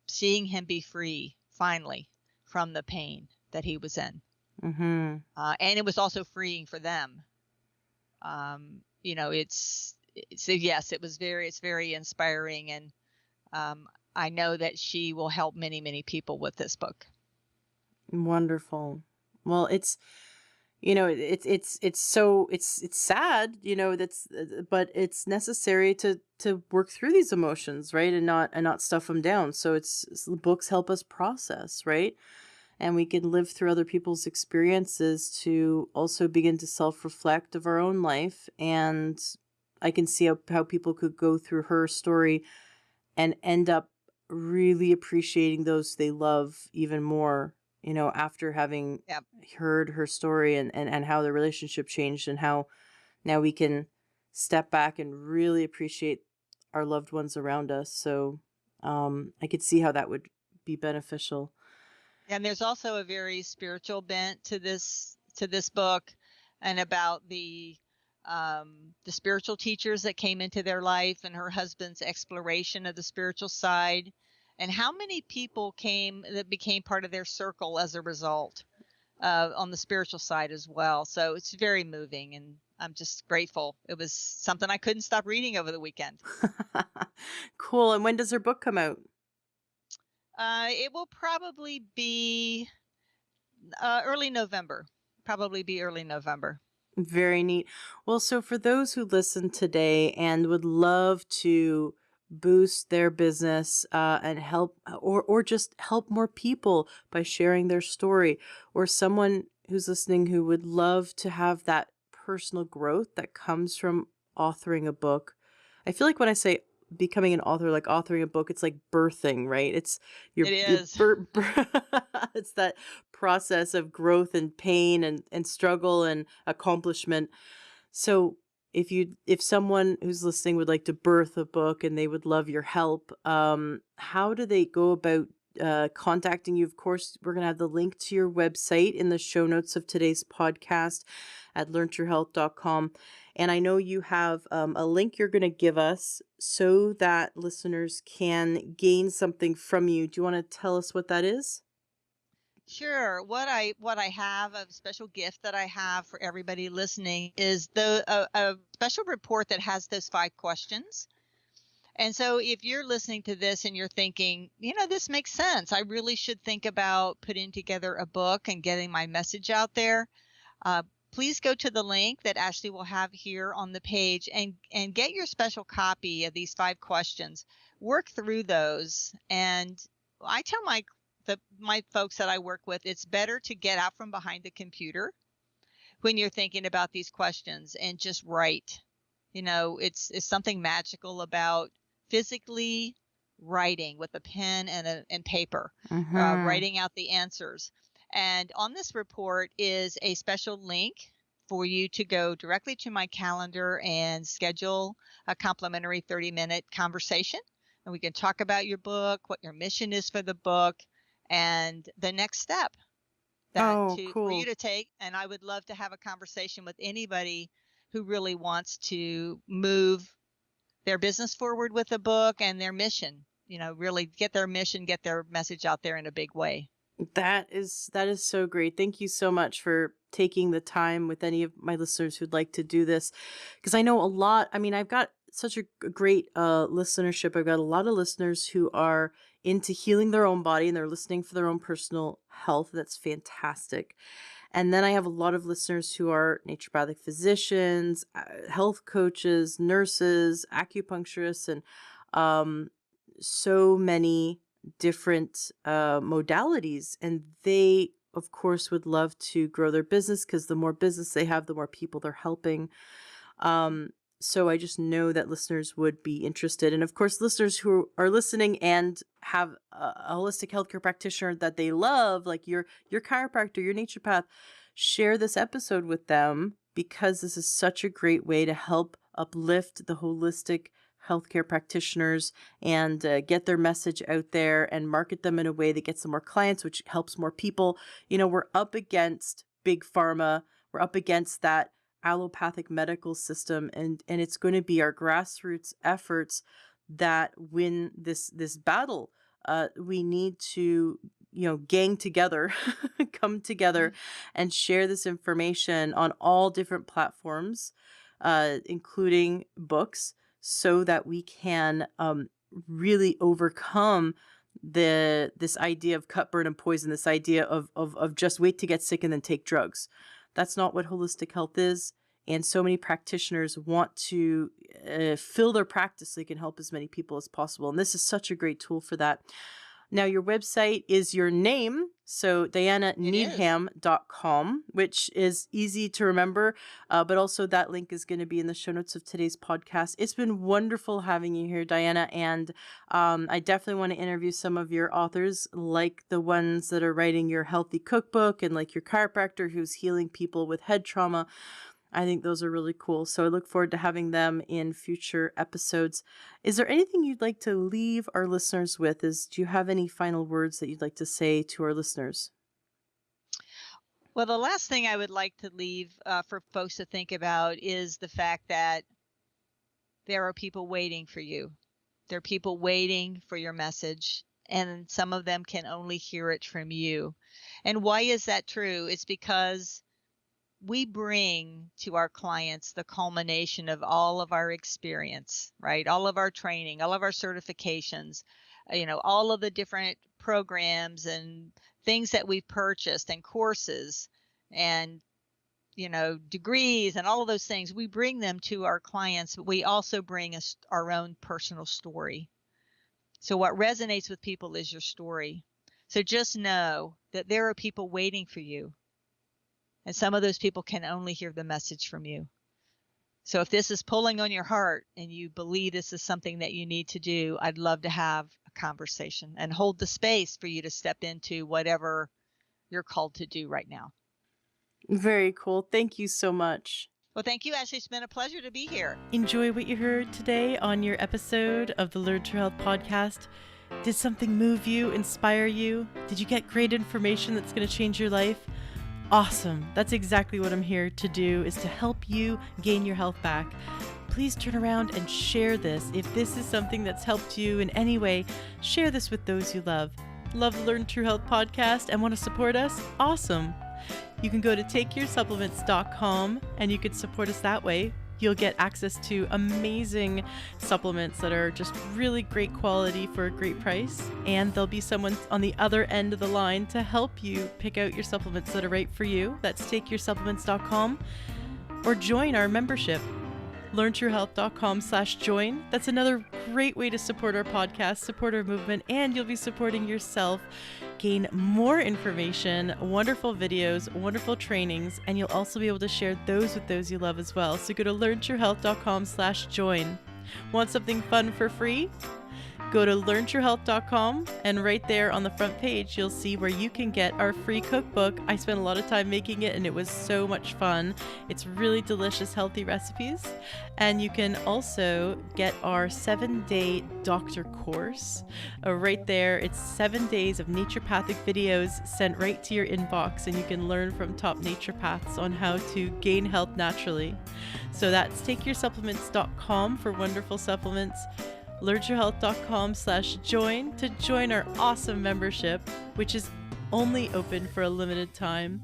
seeing him be free finally from the pain that he was in. Mm-hmm. And it was also freeing for them. So yes, it's very inspiring. And I know that she will help many, many people with this book. Wonderful. Well, it's sad, but it's necessary to work through these emotions, right? And not stuff them down. So the books help us process, right? And we can live through other people's experiences to also begin to self-reflect of our own life. And I can see how people could go through her story and end up really appreciating those they love even more, after having Yeah. heard her story, and how the relationship changed, and how now we can step back and really appreciate our loved ones around us. So I could see how that would be beneficial. And there's also a very spiritual bent to this book, and about the spiritual teachers that came into their life, and her husband's exploration of the spiritual side, and how many people came that became part of their circle as a result, on the spiritual side as well. So it's very moving, and I'm just grateful. It was something I couldn't stop reading over the weekend. Cool. And when does her book come out? It will probably be early November. Probably be early November. Very neat. Well, so for those who listen today and would love to boost their business, and help, or just help more people by sharing their story, or someone who's listening who would love to have that personal growth that comes from authoring a book. I feel like when I say becoming an author, like authoring a book, it's like birthing, right? It's It your is. it's that process of growth and pain and struggle and accomplishment. So if someone who's listening would like to birth a book and they would love your help, how do they go about contacting you? Of course, we're going to have the link to your website in the show notes of today's podcast at learntoyourhealth.com. And I know you have a link you're going to give us so that listeners can gain something from you. Do you want to tell us what that is? Sure. What I have, a special gift that I have for everybody listening, is a special report that has those 5 questions. And so if you're listening to this and you're thinking, this makes sense, I really should think about putting together a book and getting my message out there, please go to the link that Ashley will have here on the page, and get your special copy of these 5 questions. Work through those. And I tell my folks that I work with, it's better to get out from behind the computer when you're thinking about these questions and just write. It's something magical about physically writing with a pen and paper, writing out the answers. And on this report is a special link for you to go directly to my calendar and schedule a complimentary 30-minute conversation. And we can talk about your book, what your mission is for the book, and the next step for you to take. And I would love to have a conversation with anybody who really wants to move their business forward with a book and their mission, really get their mission, get their message out there in a big way. That is so great. Thank you so much for taking the time with any of my listeners who'd like to do this, because I know a lot. I mean, I've got such a great listenership. I've got a lot of listeners who are into healing their own body and they're listening for their own personal health. That's fantastic. And then I have a lot of listeners who are naturopathic physicians, health coaches, nurses, acupuncturists, and so many different modalities. And they, of course, would love to grow their business, because the more business they have, the more people they're helping. So I just know that listeners would be interested. And of course, listeners who are listening and have a holistic healthcare practitioner that they love, like your chiropractor, your naturopath, share this episode with them, because this is such a great way to help uplift the holistic healthcare practitioners and get their message out there and market them in a way that gets them more clients, which helps more people. We're up against big pharma. We're up against that allopathic medical system, and it's going to be our grassroots efforts that win this battle. We need to gang together, come together, and share this information on all different platforms, including books, so that we can really overcome this idea of cut, burn, and poison, this idea of just wait to get sick and then take drugs. That's not what holistic health is. And so many practitioners want to fill their practice so they can help as many people as possible. And this is such a great tool for that. Now, your website is your name, so DianaNeedham.com, which is easy to remember, but also that link is going to be in the show notes of today's podcast. It's been wonderful having you here, Diana, and I definitely want to interview some of your authors, like the ones that are writing your healthy cookbook and like your chiropractor who's healing people with head trauma. I think those are really cool. So I look forward to having them in future episodes. Is there anything you'd like to leave our listeners with? Do you have any final words that you'd like to say to our listeners? Well, the last thing I would like to leave for folks to think about is the fact that there are people waiting for you. There are people waiting for your message, and some of them can only hear it from you. And why is that true? It's because we bring to our clients the culmination of all of our experience, right? All of our training, all of our certifications, all of the different programs and things that we've purchased and courses and, degrees and all of those things. We bring them to our clients, but we also bring our own personal story. So what resonates with people is your story. So just know that there are people waiting for you. And some of those people can only hear the message from you. So if this is pulling on your heart and you believe this is something that you need to do, I'd love to have a conversation and hold the space for you to step into whatever you're called to do right now. Very cool. Thank you so much. Well, thank you, Ashley. It's been a pleasure to be here. Enjoy what you heard today on your episode of the Learn True Health podcast. Did something move you, inspire you? Did you get great information that's going to change your life? Awesome. That's exactly what I'm here to do, is to help you gain your health back. Please turn around and share this. If this is something that's helped you in any way, share this with those you love. Love the Learn True Health podcast and want to support us? Awesome. You can go to takeyoursupplements.com and you can support us that way. You'll get access to amazing supplements that are just really great quality for a great price. And there'll be someone on the other end of the line to help you pick out your supplements that are right for you. That's takeyoursupplements.com. Or join our membership, learntruehealth.com/join. That's another great way to support our podcast, support our movement, and you'll be supporting yourself. Gain more information, wonderful videos, wonderful trainings, and you'll also be able to share those with those you love as well. So go to learntruehealth.com/join. Want something fun for free? Go to learntruehealth.com, and right there on the front page, you'll see where you can get our free cookbook. I spent a lot of time making it, and it was so much fun. It's really delicious, healthy recipes. And you can also get our 7-day doctor course. Right there, it's 7 days of naturopathic videos sent right to your inbox, and you can learn from top naturopaths on how to gain health naturally. So that's takeyoursupplements.com for wonderful supplements. learntruehealth.com/join to join our awesome membership, which is only open for a limited time.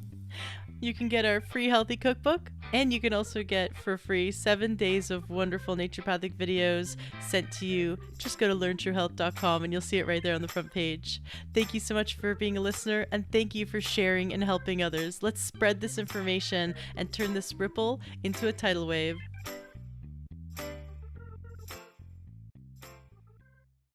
You can get our free healthy cookbook, and you can also get for free 7 days of wonderful naturopathic videos sent to you. Just go to learntruehealth.com and you'll see it right there on the front page. Thank you so much for being a listener, and thank you for sharing and helping others. Let's spread this information and turn this ripple into a tidal wave.